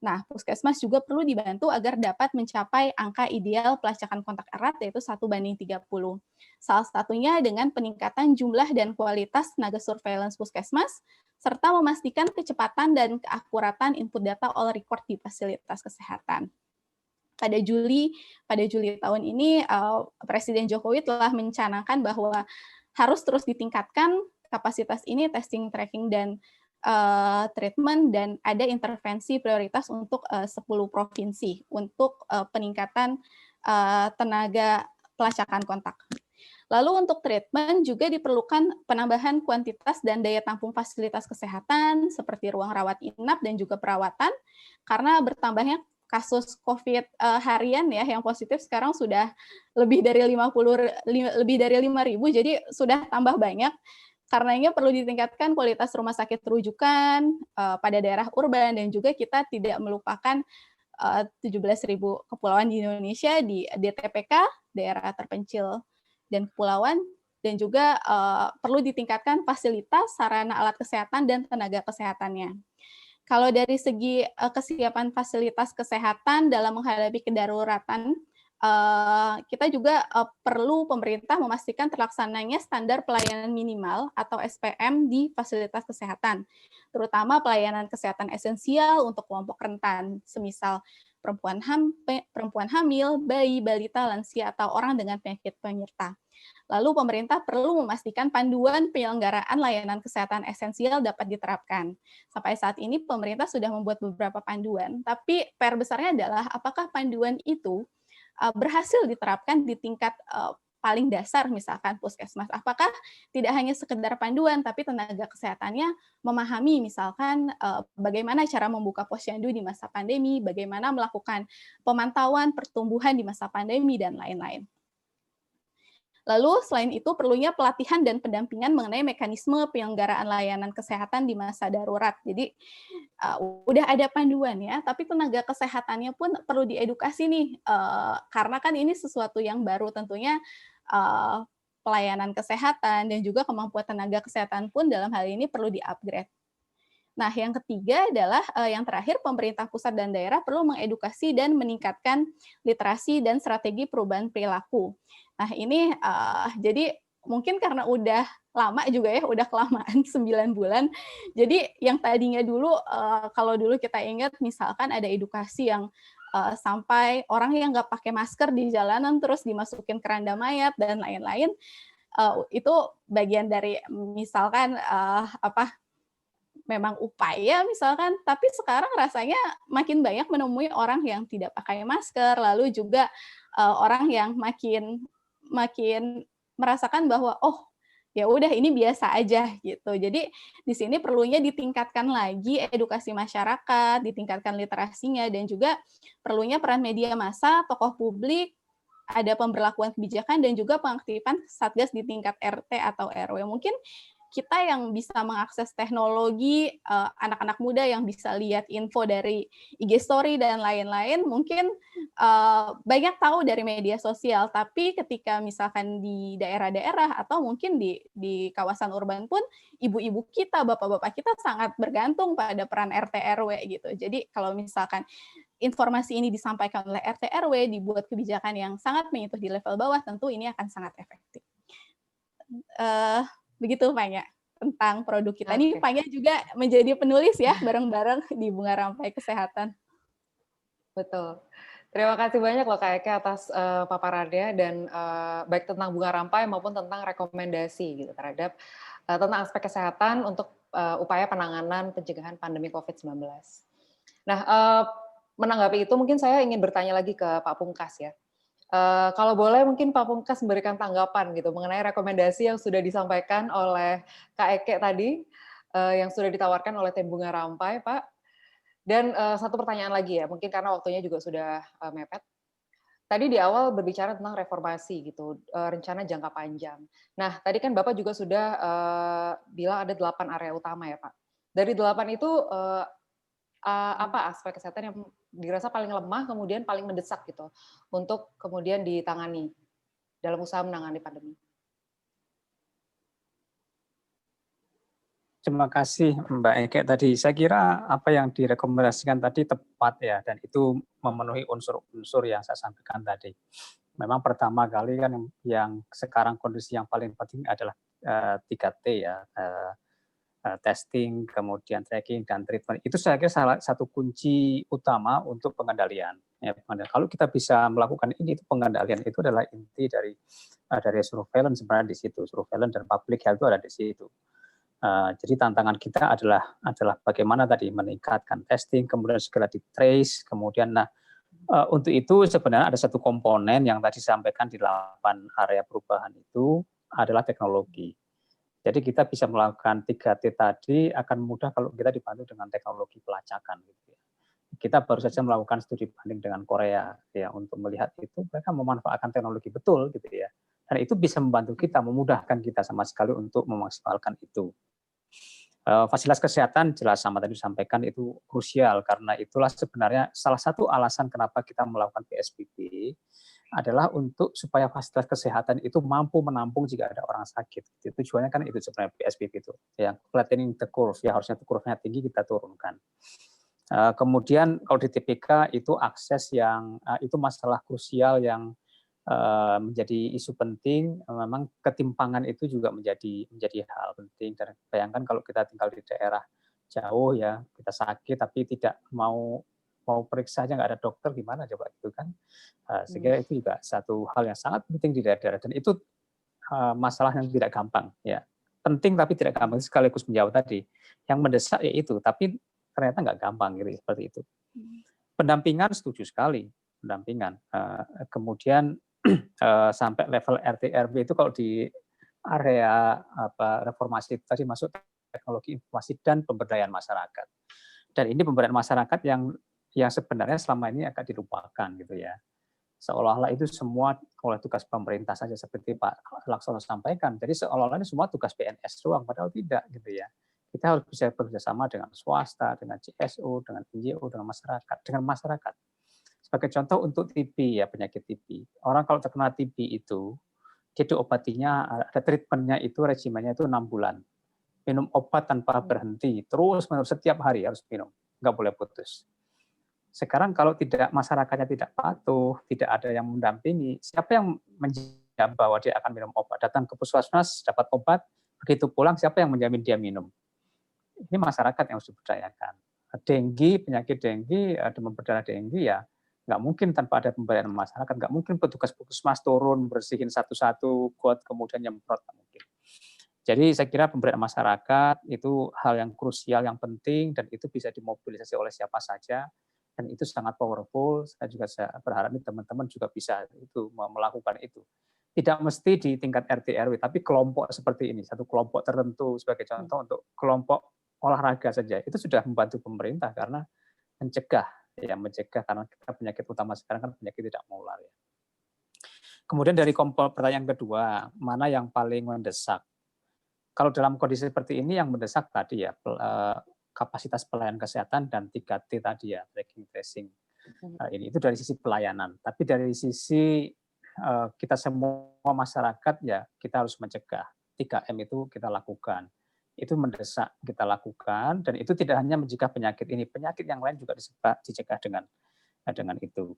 Nah, puskesmas juga perlu dibantu agar dapat mencapai angka ideal pelacakan kontak erat, yaitu 1:30. Salah satunya dengan peningkatan jumlah dan kualitas tenaga surveillance puskesmas, serta memastikan kecepatan dan keakuratan input data all record di fasilitas kesehatan. Pada Juli tahun ini, Presiden Jokowi telah mencanangkan bahwa harus terus ditingkatkan kapasitas ini, testing, tracking, dan treatment, dan ada intervensi prioritas untuk 10 provinsi untuk peningkatan tenaga pelacakan kontak. Lalu untuk treatment juga diperlukan penambahan kuantitas dan daya tampung fasilitas kesehatan seperti ruang rawat inap dan juga perawatan, karena bertambahnya kasus COVID harian ya yang positif sekarang sudah lebih dari 5.000, jadi sudah tambah banyak. Karenanya perlu ditingkatkan kualitas rumah sakit rujukan pada daerah urban, dan juga kita tidak melupakan 17.000 kepulauan di Indonesia di DTPK, daerah terpencil dan kepulauan, dan juga perlu ditingkatkan fasilitas, sarana alat kesehatan, dan tenaga kesehatannya. Kalau dari segi kesiapan fasilitas kesehatan dalam menghadapi kedaruratan, kita juga perlu pemerintah memastikan terlaksananya standar pelayanan minimal atau SPM di fasilitas kesehatan, terutama pelayanan kesehatan esensial untuk kelompok rentan, semisal perempuan hamil, bayi, balita, lansia, atau orang dengan penyakit penyerta. Lalu pemerintah perlu memastikan panduan penyelenggaraan layanan kesehatan esensial dapat diterapkan. Sampai saat ini pemerintah sudah membuat beberapa panduan, tapi PR besarnya adalah apakah panduan itu berhasil diterapkan di tingkat paling dasar, misalkan puskesmas. Apakah tidak hanya sekedar panduan, tapi tenaga kesehatannya memahami misalkan bagaimana cara membuka posyandu di masa pandemi, bagaimana melakukan pemantauan pertumbuhan di masa pandemi, dan lain-lain. Lalu selain itu perlunya pelatihan dan pendampingan mengenai mekanisme penyelenggaraan layanan kesehatan di masa darurat. Jadi udah ada panduan ya, tapi tenaga kesehatannya pun perlu diedukasi nih, karena kan ini sesuatu yang baru tentunya. Pelayanan kesehatan dan juga kemampuan tenaga kesehatan pun dalam hal ini perlu di-upgrade. Nah, yang ketiga adalah yang terakhir, pemerintah pusat dan daerah perlu mengedukasi dan meningkatkan literasi dan strategi perubahan perilaku. Nah, ini jadi mungkin karena udah lama juga ya, udah kelamaan 9 bulan. Jadi yang tadinya dulu, kalau dulu kita ingat misalkan ada edukasi yang sampai orang yang nggak pakai masker di jalanan terus dimasukin keranda mayat dan lain-lain, itu bagian dari misalkan memang upaya misalkan, tapi sekarang rasanya makin banyak menemui orang yang tidak pakai masker, lalu juga orang yang makin merasakan bahwa oh ya udah ini biasa aja gitu. Jadi di sini perlunya ditingkatkan lagi edukasi masyarakat, ditingkatkan literasinya, dan juga perlunya peran media massa, tokoh publik, ada pemberlakuan kebijakan, dan juga pengaktifan satgas di tingkat RT atau RW. Mungkin kita yang bisa mengakses teknologi, anak-anak muda yang bisa lihat info dari IG Story dan lain-lain, mungkin banyak tahu dari media sosial, tapi ketika misalkan di daerah-daerah atau mungkin di kawasan urban pun, ibu-ibu kita, bapak-bapak kita sangat bergantung pada peran RT RW gitu. Jadi kalau misalkan informasi ini disampaikan oleh RT RW, dibuat kebijakan yang sangat menyentuh di level bawah, tentu ini akan sangat efektif. Begitu Fanya tentang produk kita. Ini Fanya juga menjadi penulis ya bareng-bareng di Bunga Rampai Kesehatan. Betul. Terima kasih banyak loh Kak Eke atas paparannya, dan baik tentang Bunga Rampai maupun tentang rekomendasi gitu terhadap tentang aspek kesehatan untuk upaya penanganan pencegahan pandemi COVID-19. Nah, menanggapi itu mungkin saya ingin bertanya lagi ke Pak Pungkas ya. Kalau boleh mungkin Pak Pungkas memberikan tanggapan gitu mengenai rekomendasi yang sudah disampaikan oleh Kak Eke tadi, yang sudah ditawarkan oleh tim Bunga Rampai, Pak. Dan satu pertanyaan lagi ya, mungkin karena waktunya juga sudah mepet. Tadi di awal berbicara tentang reformasi gitu, rencana jangka panjang. Nah, tadi kan Bapak juga sudah bilang ada 8 area utama ya Pak. Dari 8 itu apa aspek kesehatan yang dirasa paling lemah kemudian paling mendesak gitu untuk kemudian ditangani dalam usaha menangani pandemi. Terima kasih Mbak Eke tadi. Saya kira apa yang direkomendasikan tadi tepat ya, dan itu memenuhi unsur-unsur yang saya sampaikan tadi. Memang pertama kali kan yang sekarang kondisi yang paling penting adalah 3T ya, testing, kemudian tracking, dan treatment. Itu saya kira salah satu kunci utama untuk pengendalian. Ya, kalau kita bisa melakukan ini, itu pengendalian itu adalah inti dari surveillance sebenarnya di situ. Surveillance dan public health itu ada di situ. Jadi tantangan kita adalah bagaimana tadi meningkatkan testing, kemudian segera di trace, kemudian untuk itu sebenarnya ada satu komponen yang tadi disampaikan di 8 area perubahan itu adalah teknologi. Jadi kita bisa melakukan 3T tadi akan mudah kalau kita dibantu dengan teknologi pelacakan. Gitu ya. Kita baru saja melakukan studi banding dengan Korea ya untuk melihat itu mereka memanfaatkan teknologi betul gitu ya. Dan itu bisa membantu kita, memudahkan kita sama sekali untuk memaksimalkan itu. Fasilitas kesehatan jelas sama tadi disampaikan itu krusial karena itulah sebenarnya salah satu alasan kenapa kita melakukan PSBB adalah untuk supaya fasilitas kesehatan itu mampu menampung jika ada orang sakit. Tujuannya kan itu sebenarnya PSBB itu, yang flattening the curve, ya harusnya curve-nya tinggi kita turunkan. Kemudian kalau di TPK itu akses yang itu masalah krusial yang menjadi isu penting. Memang ketimpangan itu juga menjadi hal penting. Dan bayangkan kalau kita tinggal di daerah jauh ya, kita sakit tapi tidak mau periksa aja nggak ada dokter, gimana coba gitu kan? Saya kira itu juga satu hal yang sangat penting di daerah-daerah, dan itu masalah yang tidak gampang ya. Penting tapi tidak gampang, sekaligus menjawab tadi. Yang mendesak ya itu, tapi ternyata nggak gampang gitu, seperti itu. Pendampingan setuju sekali, pendampingan. Kemudian sampai level RT RW itu kalau di area reformasi tadi masuk teknologi informasi dan pemberdayaan masyarakat. Dan ini pemberdayaan masyarakat yang sebenarnya selama ini agak dilupakan gitu ya. Seolah-olah itu semua oleh tugas pemerintah saja seperti Pak Laksono sampaikan. Jadi seolah-olah ini semua tugas PNS doang, padahal tidak gitu ya. Kita harus bisa bekerjasama dengan swasta, dengan CSO, dengan NGO, dengan masyarakat. Sebagai contoh untuk TB ya, penyakit TB. Orang kalau terkena TB itu, dia diobatinya, ada treatmentnya itu regimennya itu 6 bulan. Minum obat tanpa berhenti, terus setiap hari harus minum, nggak boleh putus. Sekarang kalau masyarakatnya tidak patuh, tidak ada yang mendampingi, siapa yang menjamin bahwa dia akan minum obat? Datang ke puskesmas, dapat obat, begitu pulang siapa yang menjamin dia minum? Ini masyarakat yang harus diberdayakan. Penyakit denggi, demam berdarah denggi ya, nggak mungkin tanpa ada pemberdayaan masyarakat, nggak mungkin petugas puskesmas turun bersihin satu-satu got kemudian nyemprot, nggak mungkin. Jadi saya kira pemberdayaan masyarakat itu hal yang krusial, yang penting, dan itu bisa dimobilisasi oleh siapa saja, dan itu sangat powerful. Saya juga berharap teman-teman juga bisa itu melakukan itu. Tidak mesti di tingkat RT RW, tapi kelompok seperti ini, satu kelompok tertentu sebagai contoh untuk kelompok olahraga saja, itu sudah membantu pemerintah karena mencegah karena kita penyakit utama sekarang kan penyakit tidak menular ya. Kemudian dari pertanyaan kedua, mana yang paling mendesak? Kalau dalam kondisi seperti ini yang mendesak tadi ya kapasitas pelayanan kesehatan dan 3T tadi ya, tracking, tracing. Ini itu dari sisi pelayanan, tapi dari sisi kita semua masyarakat ya kita harus mencegah. 3M itu kita lakukan. Itu mendesak kita lakukan, dan itu tidak hanya mencegah penyakit ini, penyakit yang lain juga dicegah dengan itu.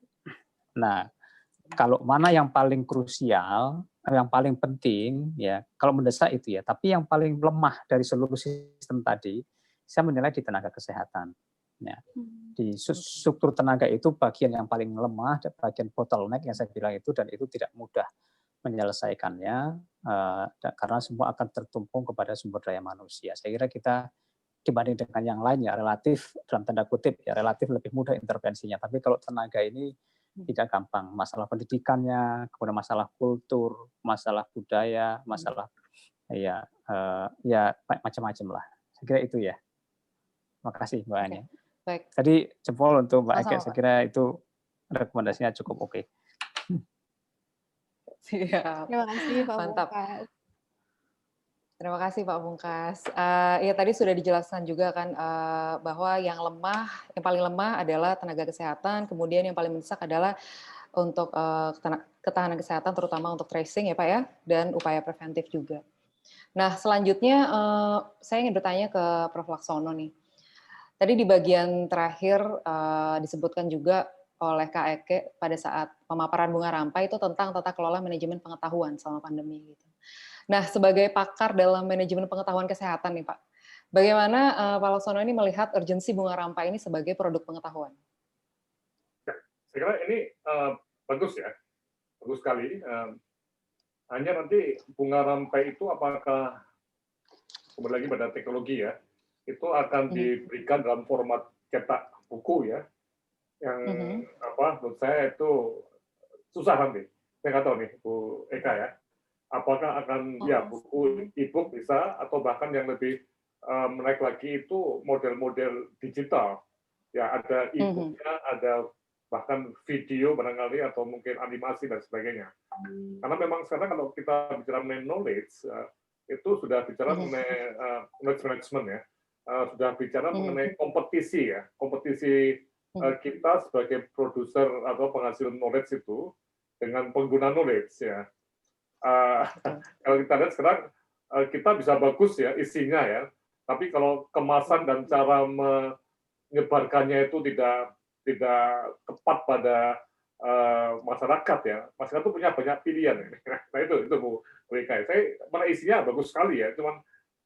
Nah, kalau mana yang paling krusial, yang paling penting ya, kalau mendesak itu ya, tapi yang paling lemah dari seluruh sistem tadi, saya menilai di tenaga kesehatan. Ya. Di struktur tenaga itu bagian yang paling lemah, bagian bottleneck yang saya bilang itu, dan itu tidak mudah menyelesaikannya karena semua akan tertumpung kepada sumber daya manusia. Saya kira kita dibanding dengan yang lain ya relatif dalam tanda kutip ya relatif lebih mudah intervensinya. Tapi kalau tenaga ini tidak gampang. Masalah pendidikannya, kemudian masalah kultur, masalah budaya, masalah ya macam-macam lah. Saya kira itu ya. Terima kasih Mbak Ania. Baik. Tadi jempol untuk Mbak Eke. Saya kira itu rekomendasinya cukup oke. Siap. Terima kasih Pak Mantap. Bukas. Terima kasih Pak Pungkas. Ya tadi sudah dijelaskan juga kan bahwa yang paling lemah adalah tenaga kesehatan, kemudian yang paling mendesak adalah untuk ketahanan kesehatan, terutama untuk tracing ya Pak ya, dan upaya preventif juga. Nah selanjutnya saya ingin bertanya ke Prof. Laksono nih. Tadi di bagian terakhir disebutkan juga oleh Kak Eke pada saat pemaparan bunga rampai itu tentang tata kelola manajemen pengetahuan selama pandemi gitu. Nah, sebagai pakar dalam manajemen pengetahuan kesehatan nih Pak, bagaimana Pak Laksono ini melihat urgensi bunga rampai ini sebagai produk pengetahuan? Ya, saya kira ini bagus ya, bagus sekali. Hanya nanti bunga rampai itu apakah kembali lagi pada teknologi ya, itu akan diberikan dalam format cetak buku ya, yang menurut saya itu susah nanti. Saya nggak tahu nih Bu Eka ya, apakah akan ya buku e-book bisa atau bahkan yang lebih menaik lagi itu model-model digital ya, ada e-booknya, ada bahkan video barangkali atau mungkin animasi dan sebagainya. Karena memang sekarang kalau kita bicara mengenai knowledge itu sudah bicara mengenai knowledge management ya, sudah bicara mengenai kompetisi ya, kompetisi kita sebagai produser atau penghasil knowledge itu dengan pengguna knowledge ya. Kalau kita lihat sekarang kita bisa bagus ya isinya ya, tapi kalau kemasan dan cara menyebarkannya itu tidak tepat pada masyarakat ya, masyarakat itu punya banyak pilihan. Nah itu Bu Eka. Saya mana isinya bagus sekali ya, cuman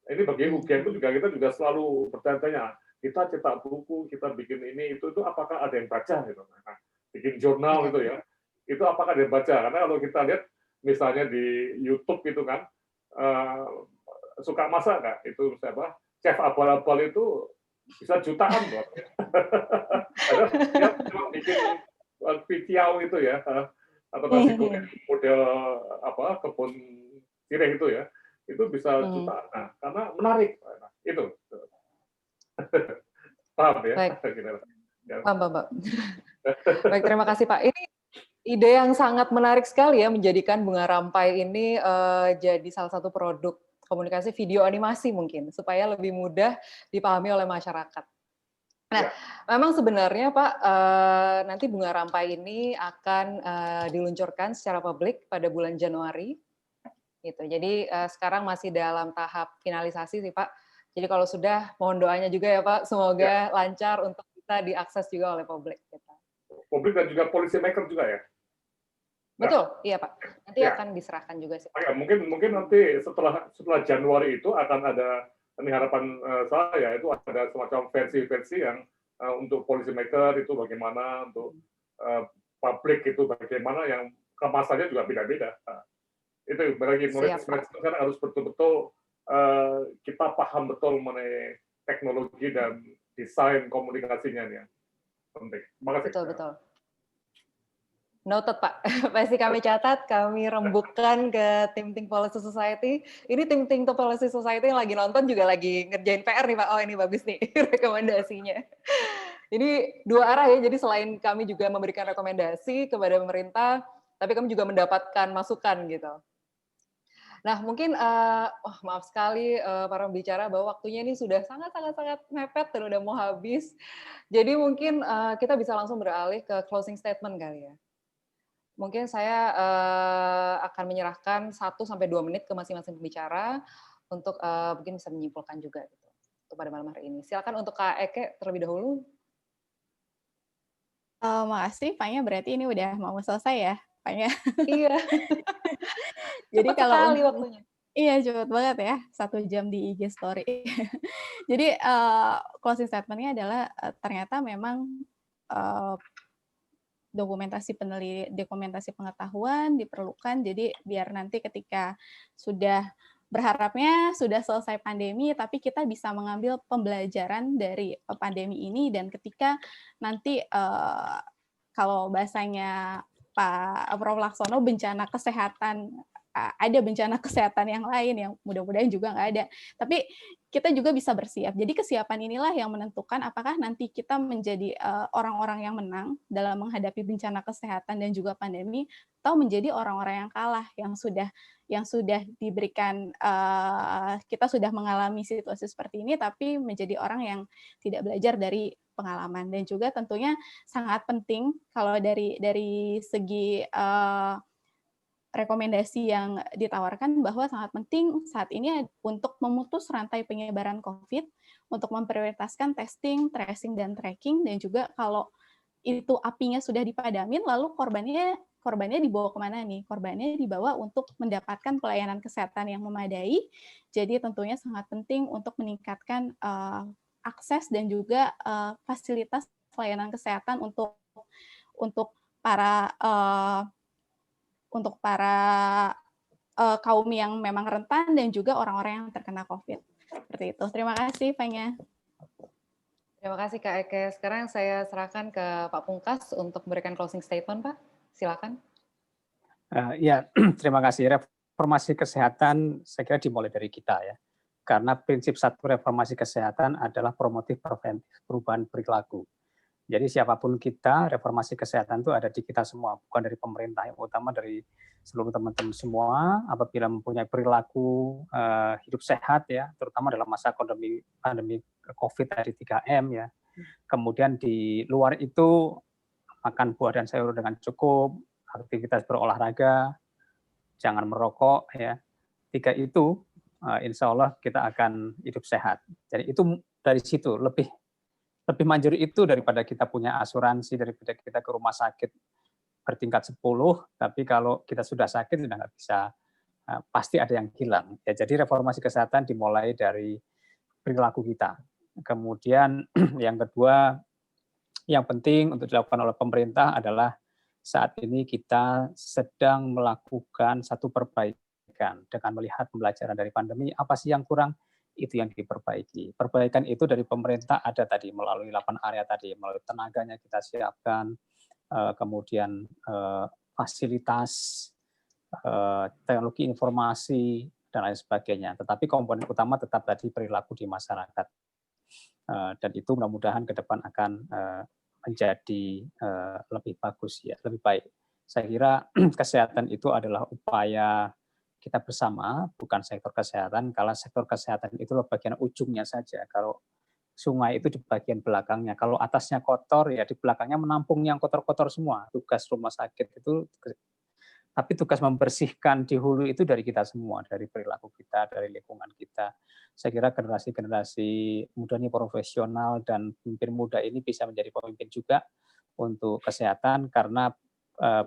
ini bagi UGM itu juga kita juga selalu bertanya-tanya, kita cetak buku, kita bikin ini itu apakah ada yang baca gitu. Nah, bikin jurnal itu ya, itu apakah ada yang baca? Karena kalau kita lihat misalnya di YouTube itu kan suka masak nggak? Itu siapa? Chef abal-abal itu bisa jutaan loh. Dia cuma bikin pitiau itu ya, atau nasi goreng model apa kebun sirih itu ya, itu bisa jutaan. Nah, karena menarik. Nah, itu. Paham ya? Baik. Paham, Pak. Baik, terima kasih Pak. Ini ide yang sangat menarik sekali ya, menjadikan bunga rampai ini jadi salah satu produk komunikasi video animasi mungkin, supaya lebih mudah dipahami oleh masyarakat. Nah, memang sebenarnya Pak, nanti bunga rampai ini akan diluncurkan secara publik pada bulan Januari, gitu. Jadi sekarang masih dalam tahap finalisasi sih Pak. Jadi kalau sudah, mohon doanya juga ya Pak, semoga lancar untuk bisa diakses juga oleh publik. Gitu. Publik dan juga policy maker juga ya. Betul, iya Pak. Nanti akan diserahkan juga sih. Mungkin nanti setelah Januari itu akan ada, ini harapan saya itu ada semacam versi-versi yang untuk policy maker itu bagaimana, untuk publik itu bagaimana, yang kemasannya juga beda-beda. Itu bagi knowledge management harus betul-betul kita paham betul mengenai teknologi dan desain komunikasinya nih. Penting. Terima kasih. Betul. Noted Pak, pasti kami catat, kami rembukan ke tim Think Policy Society. Ini tim Think Policy Society yang lagi nonton juga lagi ngerjain PR nih Pak. Oh ini bagus nih rekomendasinya. Ini dua arah ya, jadi selain kami juga memberikan rekomendasi kepada pemerintah, tapi kami juga mendapatkan masukan gitu. Nah mungkin, maaf sekali para pembicara bahwa waktunya ini sudah sangat mepet dan udah mau habis. Jadi mungkin kita bisa langsung beralih ke closing statement kali ya. Mungkin saya akan menyerahkan 1-2 menit ke masing-masing pembicara untuk mungkin bisa menyimpulkan juga gitu untuk pada malam hari ini. Silakan untuk Kak Eke terlebih dahulu. Makasih, Pak-nya berarti ini udah mau selesai ya, Pak-nya. Iya. Jadi cepat kalau sekali waktunya. Iya, cepet banget ya, 1 jam di IG story. Jadi closing statement-nya adalah ternyata memang dokumentasi pengetahuan diperlukan, jadi biar nanti ketika berharapnya sudah selesai pandemi, tapi kita bisa mengambil pembelajaran dari pandemi ini, dan ketika nanti kalau bahasanya Pak Prof. Laksono, bencana kesehatan, ada bencana kesehatan yang lain yang mudah-mudahan juga nggak ada. Tapi kita juga bisa bersiap. Jadi kesiapan inilah yang menentukan apakah nanti kita menjadi orang-orang yang menang dalam menghadapi bencana kesehatan dan juga pandemi, atau menjadi orang-orang yang kalah, yang sudah diberikan, kita sudah mengalami situasi seperti ini, tapi menjadi orang yang tidak belajar dari pengalaman. Dan juga tentunya sangat penting kalau dari segi rekomendasi yang ditawarkan, bahwa sangat penting saat ini untuk memutus rantai penyebaran COVID, untuk memprioritaskan testing, tracing, dan tracking, dan juga kalau itu apinya sudah dipadamin, lalu korbannya dibawa kemana nih? Korbannya dibawa untuk mendapatkan pelayanan kesehatan yang memadai. Jadi tentunya sangat penting untuk meningkatkan akses dan juga fasilitas pelayanan kesehatan untuk para kaum yang memang rentan dan juga orang-orang yang terkena COVID. Seperti itu. Terima kasih, Fanya. Terima kasih, Kak Eke. Sekarang saya serahkan ke Pak Pungkas untuk memberikan closing statement, Pak. Silakan. Ya, terima kasih. Reformasi kesehatan saya kira dimulai dari kita ya. Karena prinsip satu reformasi kesehatan adalah promotif preventif, perubahan perilaku. Jadi siapapun kita, reformasi kesehatan itu ada di kita semua, bukan dari pemerintah, yang utama dari seluruh teman-teman semua. Apabila mempunyai perilaku hidup sehat ya, terutama dalam masa pandemi COVID dari 3M ya. Kemudian di luar itu makan buah dan sayur dengan cukup, aktivitas berolahraga, jangan merokok ya. 3 itu insya Allah kita akan hidup sehat. Jadi itu dari situ lebih manjur itu daripada kita punya asuransi, daripada kita ke rumah sakit bertingkat 10, tapi kalau kita sudah sakit sudah nggak bisa, pasti ada yang hilang. Ya, jadi reformasi kesehatan dimulai dari perilaku kita. Kemudian yang kedua, yang penting untuk dilakukan oleh pemerintah adalah saat ini kita sedang melakukan satu perbaikan dengan melihat pembelajaran dari pandemi, apa sih yang kurang, itu yang diperbaiki. Perbaikan itu dari pemerintah ada tadi melalui 8 area tadi, melalui tenaganya kita siapkan, kemudian fasilitas, teknologi informasi, dan lain sebagainya. Tetapi komponen utama tetap tadi perilaku di masyarakat. Dan itu mudah-mudahan ke depan akan menjadi lebih bagus ya, lebih baik. Saya kira kesehatan itu adalah upaya kita bersama, bukan sektor kesehatan. Kalau sektor kesehatan itu bagian ujungnya saja. Kalau sungai itu di bagian belakangnya. Kalau atasnya kotor, ya di belakangnya menampung yang kotor-kotor semua. Tugas rumah sakit itu, tapi tugas membersihkan di hulu itu dari kita semua, dari perilaku kita, dari lingkungan kita. Saya kira generasi-generasi muda ini profesional dan pemimpin muda ini bisa menjadi pemimpin juga untuk kesehatan, karena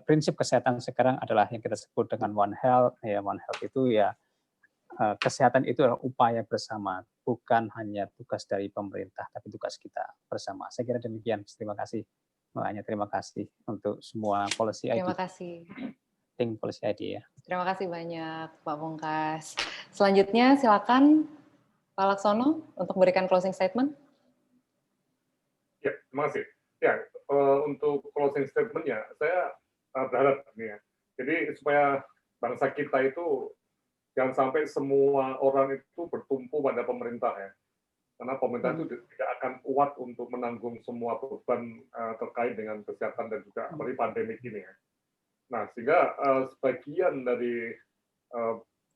prinsip kesehatan sekarang adalah yang kita sebut dengan One Health. Ya, One Health itu ya kesehatan itu adalah upaya bersama, bukan hanya tugas dari pemerintah, tapi tugas kita bersama. Saya kira demikian. Terima kasih. Makanya terima kasih untuk semua policy ID. Terima kasih. Think policy ID ya. Terima kasih banyak, Pak Pungkas. Selanjutnya silakan Pak Laksono untuk memberikan closing statement. Ya, terima kasih. Ya, untuk closing statement-nya, saya berharap ini ya. Jadi supaya bangsa kita itu jangan sampai semua orang itu bertumpu pada pemerintah ya. Karena pemerintah itu tidak akan kuat untuk menanggung semua beban terkait dengan kesehatan dan juga apalagi pandemi ini ya. Nah, sehingga sebagian dari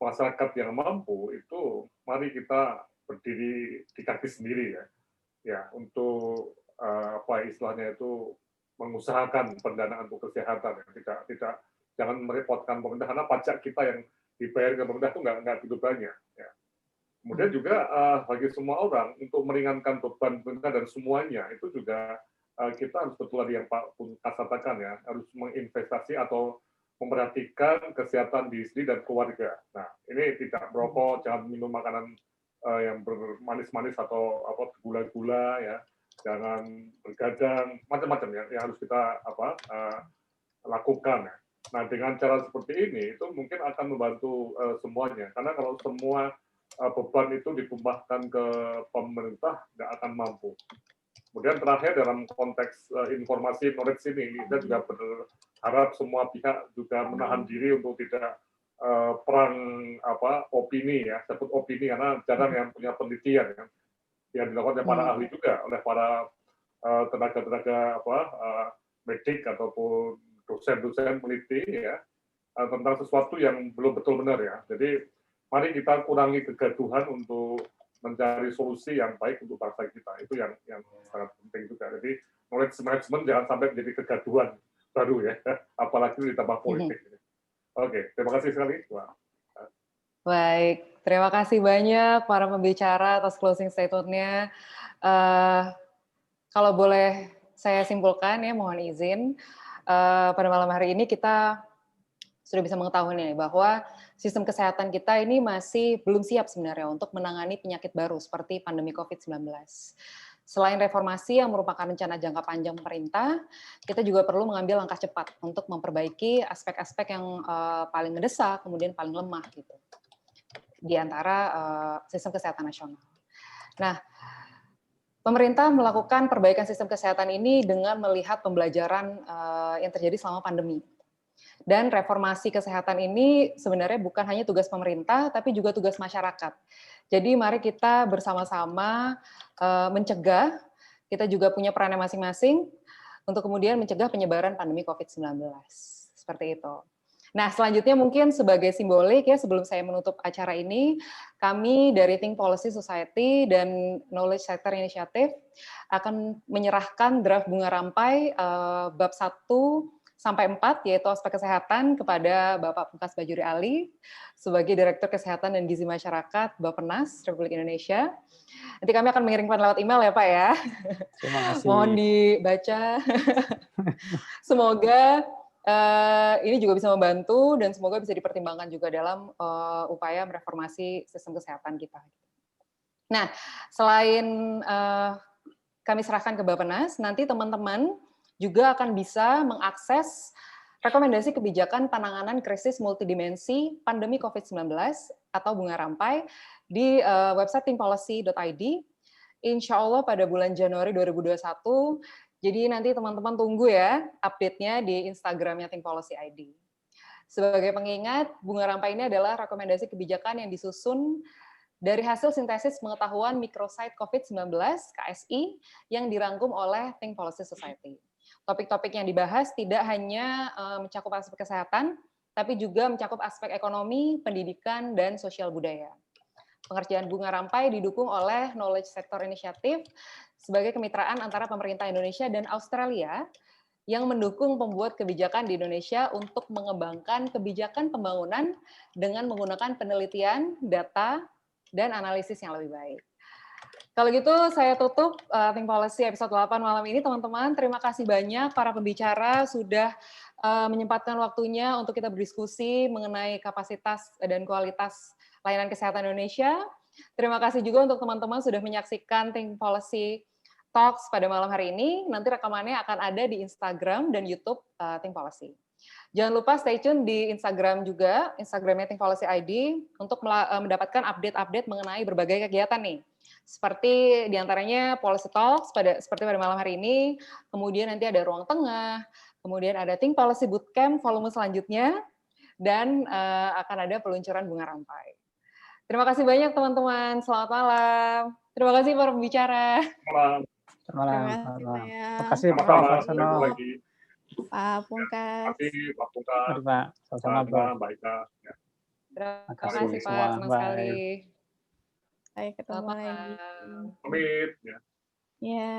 masyarakat yang mampu itu mari kita berdiri di kaki sendiri ya. Ya, untuk apa istilahnya itu mengusahakan pendanaan untuk kesehatan ya. Jangan merepotkan pemerintah karena pajak kita yang dibayar ke pemerintah itu nggak begitu banyak ya. Kemudian juga bagi semua orang untuk meringankan beban pemerintah dan semuanya itu juga kita harus betul tadi yang Pak Pungkas katakan ya, harus menginvestasi atau memperhatikan kesehatan diri sendiri dan keluarga. Nah, ini tidak merokok, jangan minum makanan yang bermanis-manis atau apa gula-gula ya, jangan bergadang, macam-macam ya yang harus kita lakukan ya. Nah, dengan cara seperti ini itu mungkin akan membantu semuanya, karena kalau semua beban itu ditumpahkan ke pemerintah nggak akan mampu. Kemudian terakhir dalam konteks informasi knowledge ini, kita juga berharap semua pihak juga menahan diri untuk tidak perang opini ya, sebut opini karena jarang yang punya penelitian ya, yang dilakukan oleh para ahli juga, oleh para tenaga-tenaga medik ataupun dosen-dosen peneliti ya tentang sesuatu yang belum betul benar ya. Jadi mari kita kurangi kegaduhan untuk mencari solusi yang baik untuk bangsa kita. Itu yang sangat penting juga. Jadi knowledge management jangan sampai menjadi kegaduhan baru ya, apalagi ditambah politik. Oke, terima kasih sekali. Wah. Baik, terima kasih banyak para pembicara atas closing statement-nya. Kalau boleh saya simpulkan ya, mohon izin, pada malam hari ini kita sudah bisa mengetahui nih bahwa sistem kesehatan kita ini masih belum siap sebenarnya untuk menangani penyakit baru seperti pandemi COVID-19. Selain reformasi yang merupakan rencana jangka panjang pemerintah, kita juga perlu mengambil langkah cepat untuk memperbaiki aspek-aspek yang paling mendesak, kemudian paling lemah gitu, di antara sistem kesehatan nasional. Nah, pemerintah melakukan perbaikan sistem kesehatan ini dengan melihat pembelajaran yang terjadi selama pandemi. Dan reformasi kesehatan ini sebenarnya bukan hanya tugas pemerintah, tapi juga tugas masyarakat. Jadi mari kita bersama-sama mencegah, kita juga punya perannya masing-masing untuk kemudian mencegah penyebaran pandemi COVID-19. Seperti itu. Nah, selanjutnya mungkin sebagai simbolik ya, sebelum saya menutup acara ini, kami dari Think Policy Society dan Knowledge Sector Initiative akan menyerahkan draft bunga rampai bab 1 sampai 4, yaitu aspek kesehatan kepada Bapak Pungkas Bajuri Ali sebagai Direktur Kesehatan dan Gizi Masyarakat Bappenas Republik Indonesia. Nanti kami akan mengirimkan lewat email ya Pak ya. Terima kasih. Mohon dibaca. Semoga ini juga bisa membantu dan semoga bisa dipertimbangkan juga dalam upaya mereformasi sistem kesehatan kita. Nah, selain kami serahkan ke Bappenas, nanti teman-teman juga akan bisa mengakses rekomendasi kebijakan penanganan krisis multidimensi pandemi COVID-19 atau bunga rampai di website thinkpolicy.id. Insya Allah pada bulan Januari 2021. Jadi nanti teman-teman tunggu ya update-nya di Instagram-nya Think Policy ID. Sebagai pengingat, bunga rampai ini adalah rekomendasi kebijakan yang disusun dari hasil sintesis pengetahuan microsite COVID-19 KSI yang dirangkum oleh Think Policy Society. Topik-topik yang dibahas tidak hanya mencakup aspek kesehatan, tapi juga mencakup aspek ekonomi, pendidikan, dan sosial budaya. Pengerjaan bunga rampai didukung oleh Knowledge Sector Initiative sebagai kemitraan antara pemerintah Indonesia dan Australia yang mendukung pembuat kebijakan di Indonesia untuk mengembangkan kebijakan pembangunan dengan menggunakan penelitian, data, dan analisis yang lebih baik. Kalau gitu saya tutup Think Policy episode 8 malam ini teman-teman. Terima kasih banyak para pembicara sudah menyempatkan waktunya untuk kita berdiskusi mengenai kapasitas dan kualitas layanan kesehatan Indonesia. Terima kasih juga untuk teman-teman sudah menyaksikan Think Policy Talks pada malam hari ini. Nanti rekamannya akan ada di Instagram dan YouTube Think Policy. Jangan lupa stay tune di Instagram juga, Instagramnya Think Policy ID, untuk mendapatkan update-update mengenai berbagai kegiatan nih. Seperti diantaranya Policy Talks, seperti pada malam hari ini, kemudian nanti ada Ruang Tengah, kemudian ada Think Policy Bootcamp volume selanjutnya, dan akan ada peluncuran bunga rampai. Terima kasih banyak teman-teman, selamat malam. Terima kasih para pembicara. Selamat Malam. Terima kasih Pak Sarsono. Pak Pungkas. Terima kasih Pak Pungkas. Pak, sama-sama Pak. Mbak Ika. Terima kasih Pak, senang sekali. Baik, ketemu lagi. Pamit. Ya. Ya.